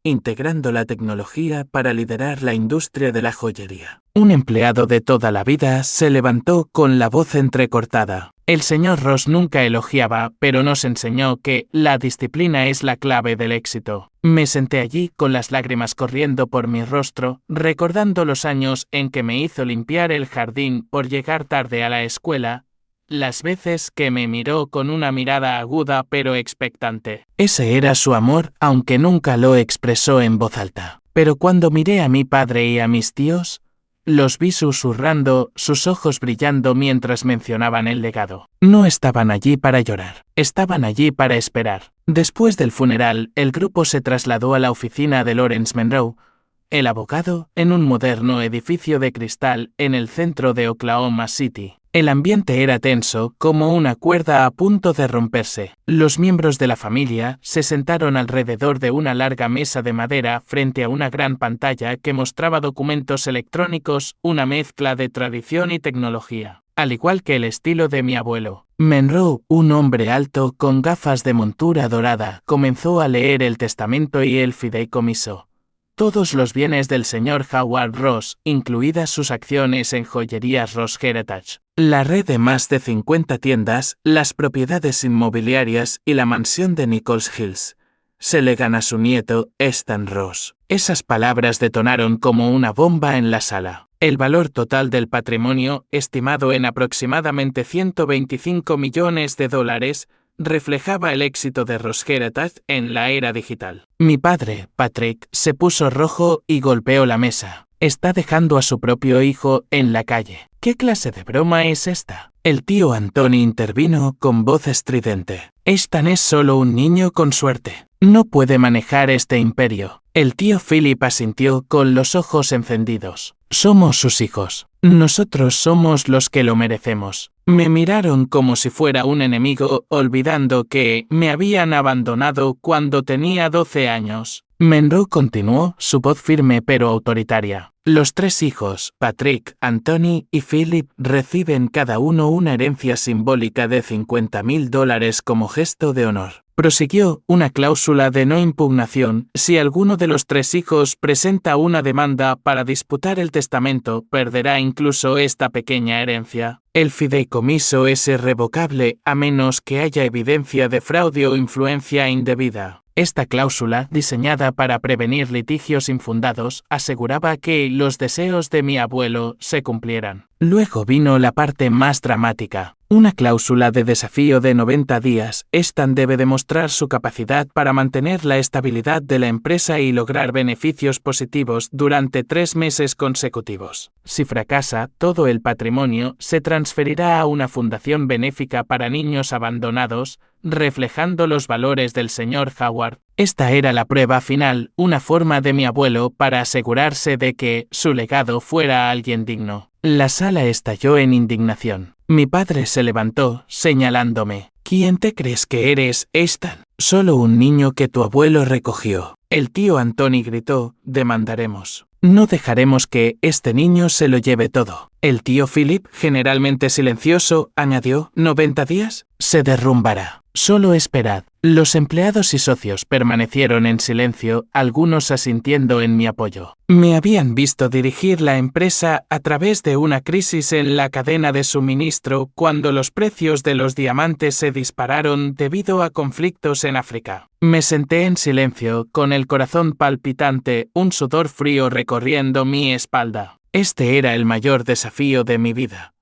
integrando la tecnología para liderar la industria de la joyería. Un empleado de toda la vida se levantó con la voz entrecortada. El señor Ross nunca elogiaba, pero nos enseñó que la disciplina es la clave del éxito. Me senté allí con las lágrimas corriendo por mi rostro, recordando los años en que me hizo limpiar el jardín por llegar tarde a la escuela, las veces que me miró con una mirada aguda pero expectante. Ese era su amor, aunque nunca lo expresó en voz alta. Pero cuando miré a mi padre y a mis tíos, los vi susurrando, sus ojos brillando mientras mencionaban el legado. No estaban allí para llorar, estaban allí para esperar. Después del funeral, el grupo se trasladó a la oficina de Lawrence Monroe, el abogado, en un moderno edificio de cristal en el centro de Oklahoma City. El ambiente era tenso, como una cuerda a punto de romperse. Los miembros de la familia se sentaron alrededor de una larga mesa de madera frente a una gran pantalla que mostraba documentos electrónicos, una mezcla de tradición y tecnología, al igual que el estilo de mi abuelo. Monroe, un hombre alto con gafas de montura dorada, comenzó a leer el testamento y el fideicomiso. Todos los bienes del señor Howard Ross, incluidas sus acciones en joyerías Ross Heritage, la red de más de 50 tiendas, las propiedades inmobiliarias y la mansión de Nichols Hills, se legan a su nieto, Stan Ross. Esas palabras detonaron como una bomba en la sala. El valor total del patrimonio, estimado en aproximadamente $125 millones, reflejaba el éxito de Ross Heritage en la era digital. Mi padre, Patrick, se puso rojo y golpeó la mesa. Está dejando a su propio hijo en la calle. ¿Qué clase de broma es esta? El tío Anthony intervino con voz estridente. Stan es solo un niño con suerte. No puede manejar este imperio. El tío Philip asintió con los ojos encendidos. Somos sus hijos. Nosotros somos los que lo merecemos. Me miraron como si fuera un enemigo, olvidando que me habían abandonado cuando tenía 12 años. Monroe continuó, su voz firme pero autoritaria. Los tres hijos, Patrick, Anthony y Philip, reciben cada uno una herencia simbólica de $50,000 como gesto de honor. Prosiguió, una cláusula de no impugnación. Si alguno de los tres hijos presenta una demanda para disputar el testamento, perderá incluso esta pequeña herencia. El fideicomiso es irrevocable a menos que haya evidencia de fraude o influencia indebida. Esta cláusula, diseñada para prevenir litigios infundados, aseguraba que los deseos de mi abuelo se cumplieran. Luego vino la parte más dramática. Una cláusula de desafío de 90 días. Stan debe demostrar su capacidad para mantener la estabilidad de la empresa y lograr beneficios positivos durante 3 meses consecutivos. Si fracasa, todo el patrimonio se transferirá a una fundación benéfica para niños abandonados, reflejando los valores del señor Howard. Esta era la prueba final, una forma de mi abuelo para asegurarse de que su legado fuera alguien digno. La sala estalló en indignación. Mi padre se levantó, señalándome. ¿Quién te crees que eres, Stan? Solo un niño que tu abuelo recogió. El tío Anthony gritó, demandaremos. No dejaremos que este niño se lo lleve todo. El tío Philip, generalmente silencioso, añadió, 90 días, se derrumbará. Solo esperad. Los empleados y socios permanecieron en silencio, algunos asintiendo en mi apoyo. Me habían visto dirigir la empresa a través de una crisis en la cadena de suministro cuando los precios de los diamantes se dispararon debido a conflictos en África. Me senté en silencio, con el corazón palpitante, un sudor frío recorriendo mi espalda. Este era el mayor desafío de mi vida.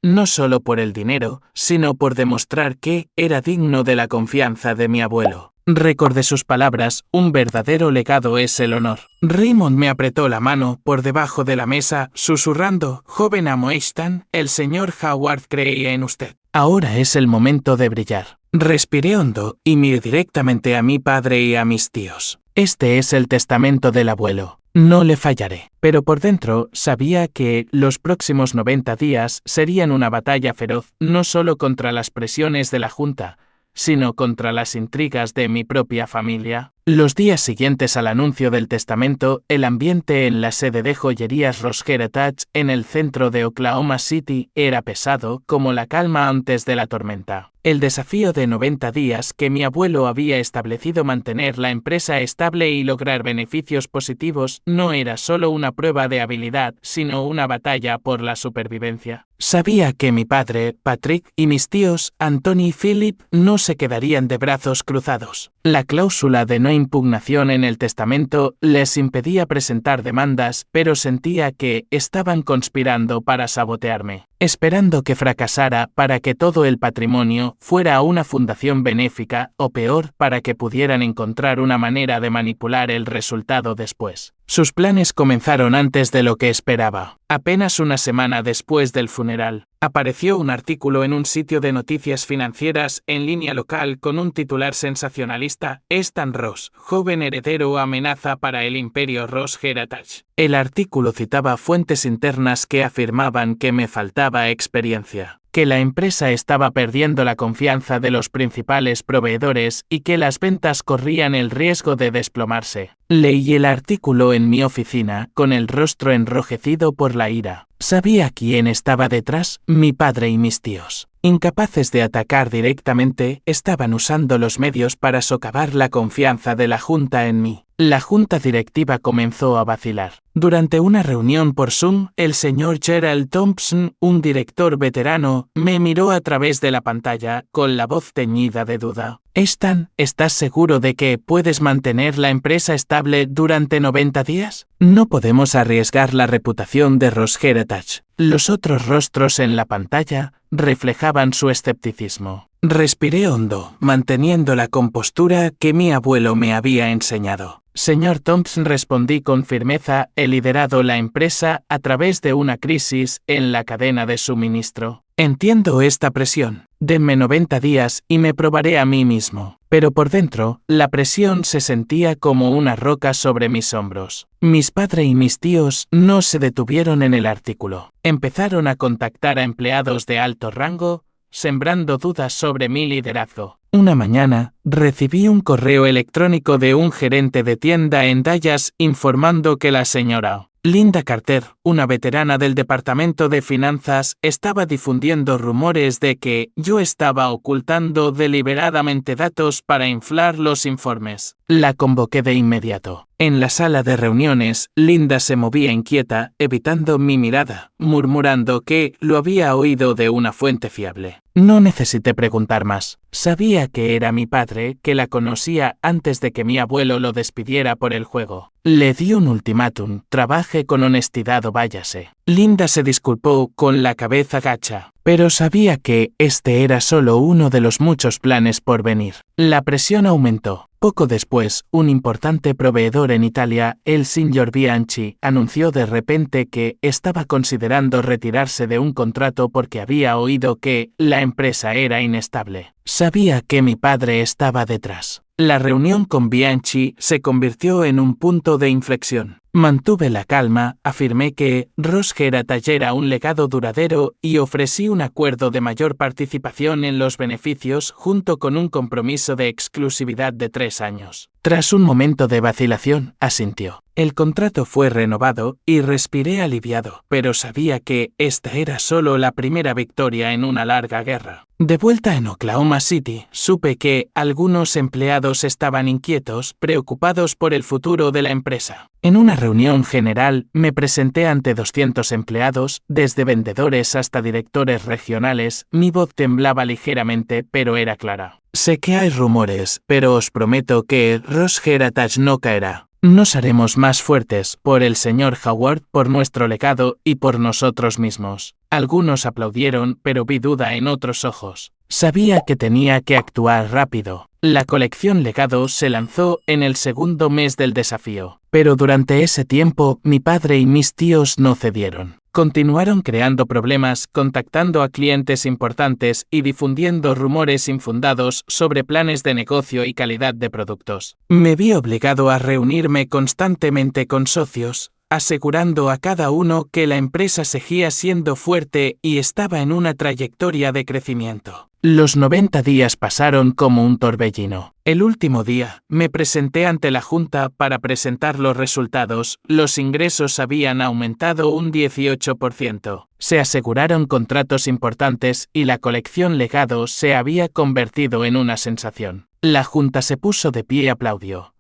No solo por el dinero, sino por demostrar que era digno de la confianza de mi abuelo. Recordé sus palabras, un verdadero legado es el honor. Raymond me apretó la mano por debajo de la mesa, susurrando, joven amo Stan, el señor Howard creía en usted. Ahora es el momento de brillar. Respiré hondo y miré directamente a mi padre y a mis tíos. Este es el testamento del abuelo. No le fallaré. Pero por dentro sabía que los próximos 90 días serían una batalla feroz, no solo contra las presiones de la Junta, sino contra las intrigas de mi propia familia. Los días siguientes al anuncio del testamento, el ambiente en la sede de joyerías Ross Heritage, en el centro de Oklahoma City, era pesado como la calma antes de la tormenta. El desafío de 90 días que mi abuelo había establecido mantener la empresa estable y lograr beneficios positivos no era solo una prueba de habilidad, sino una batalla por la supervivencia. Sabía que mi padre, Patrick, y mis tíos, Anthony y Philip, no se quedarían de brazos cruzados. La cláusula de no impugnación en el testamento les impedía presentar demandas, pero sentía que estaban conspirando para sabotearme, esperando que fracasara para que todo el patrimonio fuera a una fundación benéfica, o peor, para que pudieran encontrar una manera de manipular el resultado después. Sus planes comenzaron antes de lo que esperaba. Apenas una semana después del funeral, apareció un artículo en un sitio de noticias financieras en línea local con un titular sensacionalista: Stan Ross, joven heredero, amenaza para el imperio Ross Heritage. El artículo citaba fuentes internas que afirmaban que me faltaba experiencia, que la empresa estaba perdiendo la confianza de los principales proveedores y que las ventas corrían el riesgo de desplomarse. Leí el artículo en mi oficina, con el rostro enrojecido por la ira. Sabía quién estaba detrás, mi padre y mis tíos. Incapaces de atacar directamente, estaban usando los medios para socavar la confianza de la Junta en mí. La Junta Directiva comenzó a vacilar. Durante una reunión por Zoom, el señor Gerald Thompson, un director veterano, me miró a través de la pantalla, con la voz teñida de duda. Stan, ¿estás seguro de que puedes mantener la empresa estable durante 90 días? No podemos arriesgar la reputación de Ross Heritage. Los otros rostros en la pantalla reflejaban su escepticismo. Respiré hondo, manteniendo la compostura que mi abuelo me había enseñado. Señor Thompson, respondí con firmeza, he liderado la empresa a través de una crisis en la cadena de suministro. Entiendo esta presión. Denme 90 días y me probaré a mí mismo. Pero por dentro, la presión se sentía como una roca sobre mis hombros. Mis padres y mis tíos no se detuvieron en el artículo. Empezaron a contactar a empleados de alto rango, sembrando dudas sobre mi liderazgo. Una mañana, recibí un correo electrónico de un gerente de tienda en Dallas informando que la señora Linda Carter, una veterana del Departamento de Finanzas, estaba difundiendo rumores de que yo estaba ocultando deliberadamente datos para inflar los informes. La convoqué de inmediato. En la sala de reuniones, Linda se movía inquieta, evitando mi mirada, murmurando que lo había oído de una fuente fiable. No necesité preguntar más. Sabía que era mi padre, que la conocía antes de que mi abuelo lo despidiera por el juego. Le di un ultimátum: trabaje con honestidad o váyase. Linda se disculpó con la cabeza gacha, pero sabía que este era solo uno de los muchos planes por venir. La presión aumentó. Poco después, un importante proveedor en Italia, el signor Bianchi, anunció de repente que estaba considerando retirarse de un contrato porque había oído que la empresa era inestable. Sabía que mi padre estaba detrás. La reunión con Bianchi se convirtió en un punto de inflexión. Mantuve la calma, afirmé que Ross Heritage era un legado duradero y ofrecí un acuerdo de mayor participación en los beneficios junto con un compromiso de exclusividad de 3 años. Tras un momento de vacilación, asintió. El contrato fue renovado y respiré aliviado, pero sabía que esta era solo la primera victoria en una larga guerra. De vuelta en Oklahoma City, supe que algunos empleados estaban inquietos, preocupados por el futuro de la empresa. En una reunión general, me presenté ante 200 empleados, desde vendedores hasta directores regionales. Mi voz temblaba ligeramente, pero era clara. Sé que hay rumores, pero os prometo que Ross Heritage no caerá. Nos haremos más fuertes, por el señor Howard, por nuestro legado y por nosotros mismos. Algunos aplaudieron, pero vi duda en otros ojos. Sabía que tenía que actuar rápido. La colección Legado se lanzó en el segundo mes del desafío, pero durante ese tiempo mi padre y mis tíos no cedieron. Continuaron creando problemas, contactando a clientes importantes y difundiendo rumores infundados sobre planes de negocio y calidad de productos. Me vi obligado a reunirme constantemente con socios, asegurando a cada uno que la empresa seguía siendo fuerte y estaba en una trayectoria de crecimiento. Los 90 días pasaron como un torbellino. El último día, me presenté ante la junta para presentar los resultados. Los ingresos habían aumentado un 18%. Se aseguraron contratos importantes y la colección Legado se había convertido en una sensación. La junta se puso de pie y aplaudió.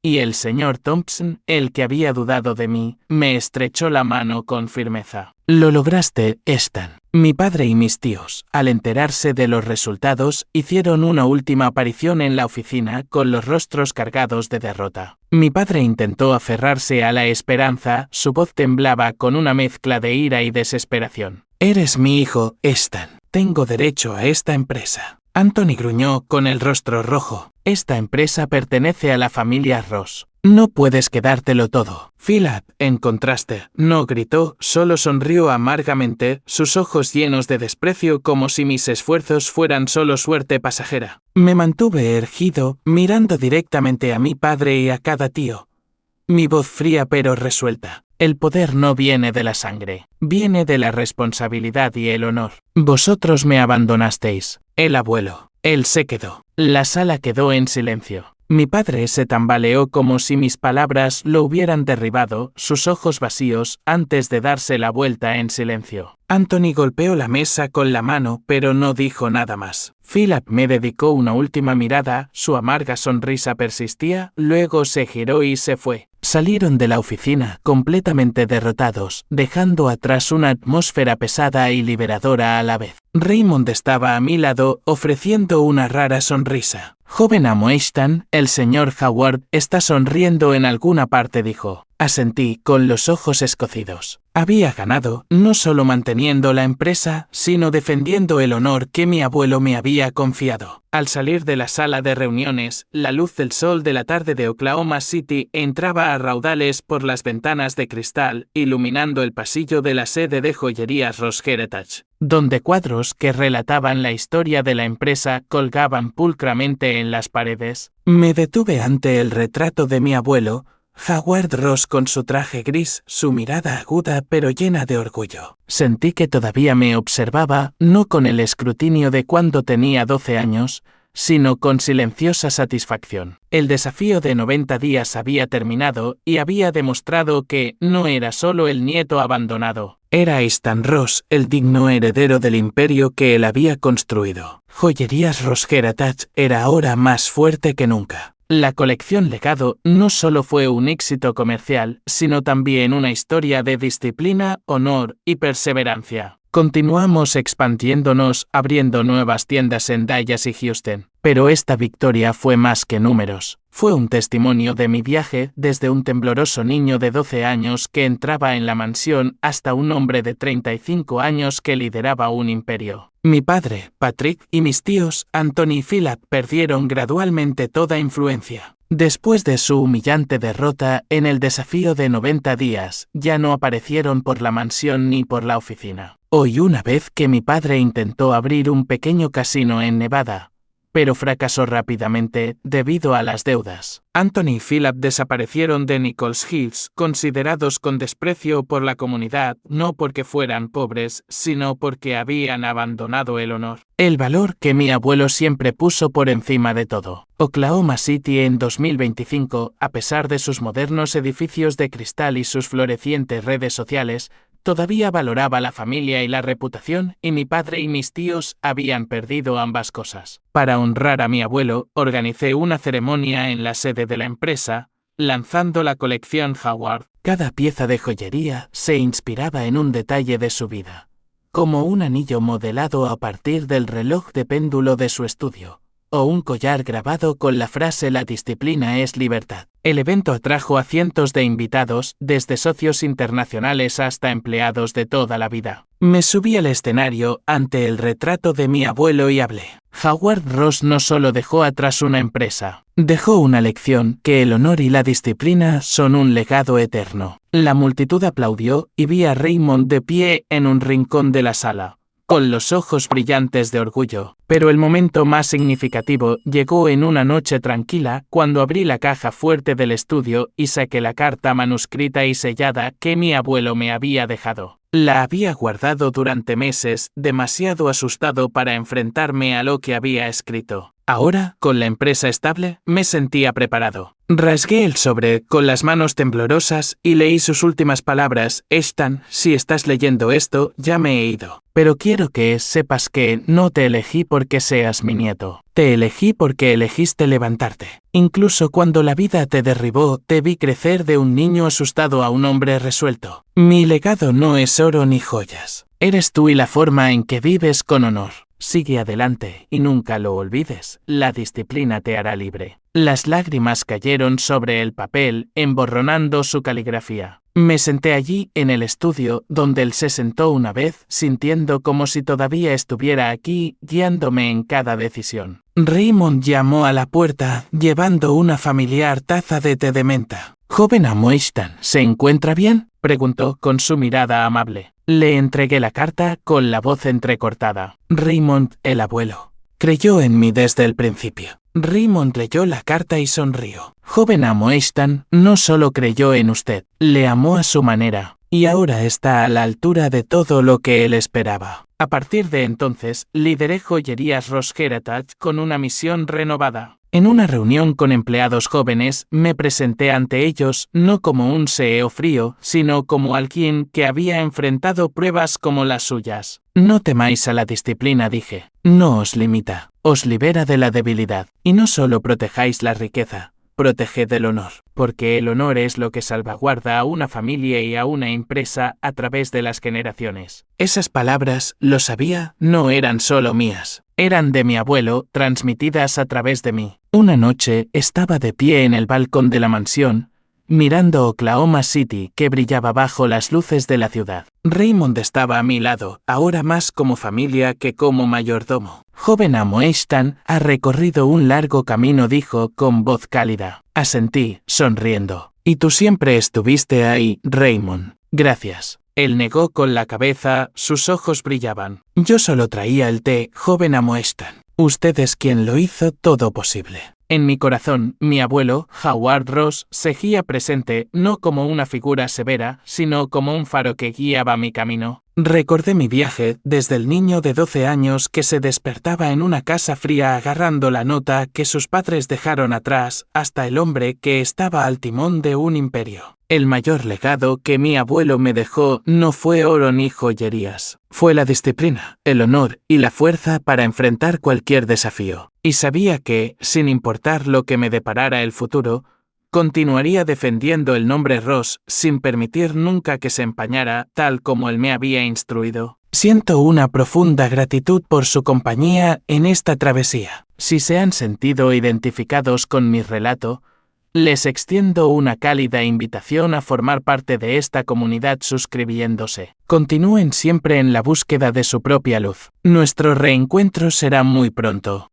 Y el señor Thompson, el que había dudado de mí, me estrechó la mano con firmeza. Lo lograste, Stan. Mi padre y mis tíos, al enterarse de los resultados, hicieron una última aparición en la oficina con los rostros cargados de derrota. Mi padre intentó aferrarse a la esperanza, su voz temblaba con una mezcla de ira y desesperación. Eres mi hijo, Stan. Tengo derecho a esta empresa. Anthony gruñó con el rostro rojo. Esta empresa pertenece a la familia Ross. No puedes quedártelo todo. Philip, en contraste, no gritó, solo sonrió amargamente, sus ojos llenos de desprecio como si mis esfuerzos fueran solo suerte pasajera. Me mantuve erguido, mirando directamente a mi padre y a cada tío. Mi voz fría pero resuelta. El poder no viene de la sangre, viene de la responsabilidad y el honor. Vosotros me abandonasteis. El abuelo. Él se quedó. La sala quedó en silencio. Mi padre se tambaleó como si mis palabras lo hubieran derribado, sus ojos vacíos, antes de darse la vuelta en silencio. Anthony golpeó la mesa con la mano, pero no dijo nada más. Philip me dedicó una última mirada, su amarga sonrisa persistía, luego se giró y se fue. Salieron de la oficina completamente derrotados, dejando atrás una atmósfera pesada y liberadora a la vez. Raymond estaba a mi lado, ofreciendo una rara sonrisa. Joven amo Stan, el señor Howard está sonriendo en alguna parte, dijo. Asentí, con los ojos escocidos. Había ganado, no solo manteniendo la empresa, sino defendiendo el honor que mi abuelo me había confiado. Al salir de la sala de reuniones, la luz del sol de la tarde de Oklahoma City entraba a raudales por las ventanas de cristal, iluminando el pasillo de la sede de joyerías Ross Heritage, donde cuadros que relataban la historia de la empresa colgaban pulcramente en las paredes. Me detuve ante el retrato de mi abuelo, Howard Ross, con su traje gris, su mirada aguda pero llena de orgullo. Sentí que todavía me observaba, no con el escrutinio de cuando tenía 12 años, sino con silenciosa satisfacción. El desafío de 90 días había terminado y había demostrado que no era solo el nieto abandonado. Era Stan Ross, el digno heredero del imperio que él había construido. Joyerías Ross Heritage era ahora más fuerte que nunca. La colección Legado no solo fue un éxito comercial, sino también una historia de disciplina, honor y perseverancia. Continuamos expandiéndonos, abriendo nuevas tiendas en Dallas y Houston. Pero esta victoria fue más que números. Fue un testimonio de mi viaje, desde un tembloroso niño de 12 años que entraba en la mansión hasta un hombre de 35 años que lideraba un imperio. Mi padre, Patrick, y mis tíos, Anthony y Philip, perdieron gradualmente toda influencia. Después de su humillante derrota en el desafío de 90 días, ya no aparecieron por la mansión ni por la oficina. Hoy una vez que mi padre intentó abrir un pequeño casino en Nevada, pero fracasó rápidamente debido a las deudas. Anthony y Philip desaparecieron de Nichols Hills, considerados con desprecio por la comunidad, no porque fueran pobres, sino porque habían abandonado el honor. El valor que mi abuelo siempre puso por encima de todo. Oklahoma City en 2025, a pesar de sus modernos edificios de cristal y sus florecientes redes sociales, todavía valoraba la familia y la reputación, y mi padre y mis tíos habían perdido ambas cosas. Para honrar a mi abuelo, organicé una ceremonia en la sede de la empresa, lanzando la colección Howard. Cada pieza de joyería se inspiraba en un detalle de su vida, como un anillo modelado a partir del reloj de péndulo de su estudio, o un collar grabado con la frase «La disciplina es libertad». El evento atrajo a cientos de invitados, desde socios internacionales hasta empleados de toda la vida. Me subí al escenario ante el retrato de mi abuelo y hablé. Howard Ross no solo dejó atrás una empresa, dejó una lección que el honor y la disciplina son un legado eterno. La multitud aplaudió y vi a Raymond de pie en un rincón de la sala, con los ojos brillantes de orgullo. Pero el momento más significativo llegó en una noche tranquila, cuando abrí la caja fuerte del estudio y saqué la carta manuscrita y sellada que mi abuelo me había dejado. La había guardado durante meses, demasiado asustado para enfrentarme a lo que había escrito. Ahora, con la empresa estable, me sentía preparado. Rasgué el sobre con las manos temblorosas y leí sus últimas palabras. Ethan, si estás leyendo esto, ya me he ido. Pero quiero que sepas que no te elegí porque seas mi nieto. Te elegí porque elegiste levantarte. Incluso cuando la vida te derribó, te vi crecer de un niño asustado a un hombre resuelto. Mi legado no es oro ni joyas. Eres tú y la forma en que vives con honor. Sigue adelante y nunca lo olvides, la disciplina te hará libre. Las lágrimas cayeron sobre el papel, emborronando su caligrafía. Me senté allí, en el estudio, donde él se sentó una vez, sintiendo como si todavía estuviera aquí, guiándome en cada decisión. Raymond llamó a la puerta, llevando una familiar taza de té de menta. «Joven amo Ethan, ¿se encuentra bien?», preguntó con su mirada amable. Le entregué la carta con la voz entrecortada. Raymond, el abuelo, creyó en mí desde el principio. Raymond leyó la carta y sonrió. Joven amo Ethan, no solo creyó en usted, le amó a su manera, y ahora está a la altura de todo lo que él esperaba. A partir de entonces, lideré Joyerías Ross Heritage con una misión renovada. En una reunión con empleados jóvenes, me presenté ante ellos no como un CEO frío, sino como alguien que había enfrentado pruebas como las suyas. No temáis a la disciplina, dije. No os limita, os libera de la debilidad. Y no solo protejáis la riqueza, proteged el honor, porque el honor es lo que salvaguarda a una familia y a una empresa a través de las generaciones. Esas palabras, lo sabía, no eran solo mías. Eran de mi abuelo, transmitidas a través de mí. Una noche estaba de pie en el balcón de la mansión, mirando Oklahoma City que brillaba bajo las luces de la ciudad. Raymond estaba a mi lado, ahora más como familia que como mayordomo. Joven amo Ethan, ha recorrido un largo camino, dijo con voz cálida. Asentí, sonriendo. Y tú siempre estuviste ahí, Raymond. Gracias. Él negó con la cabeza, sus ojos brillaban. Yo solo traía el té, joven amo Ethan. Usted es quien lo hizo todo posible. En mi corazón, mi abuelo, Howard Ross, seguía presente, no como una figura severa, sino como un faro que guiaba mi camino. Recordé mi viaje, desde el niño de 12 años que se despertaba en una casa fría agarrando la nota que sus padres dejaron atrás, hasta el hombre que estaba al timón de un imperio. El mayor legado que mi abuelo me dejó no fue oro ni joyerías. Fue la disciplina, el honor y la fuerza para enfrentar cualquier desafío. Y sabía que, sin importar lo que me deparara el futuro, continuaría defendiendo el nombre Ross sin permitir nunca que se empañara, tal como él me había instruido. Siento una profunda gratitud por su compañía en esta travesía. Si se han sentido identificados con mi relato, les extiendo una cálida invitación a formar parte de esta comunidad suscribiéndose. Continúen siempre en la búsqueda de su propia luz. Nuestro reencuentro será muy pronto.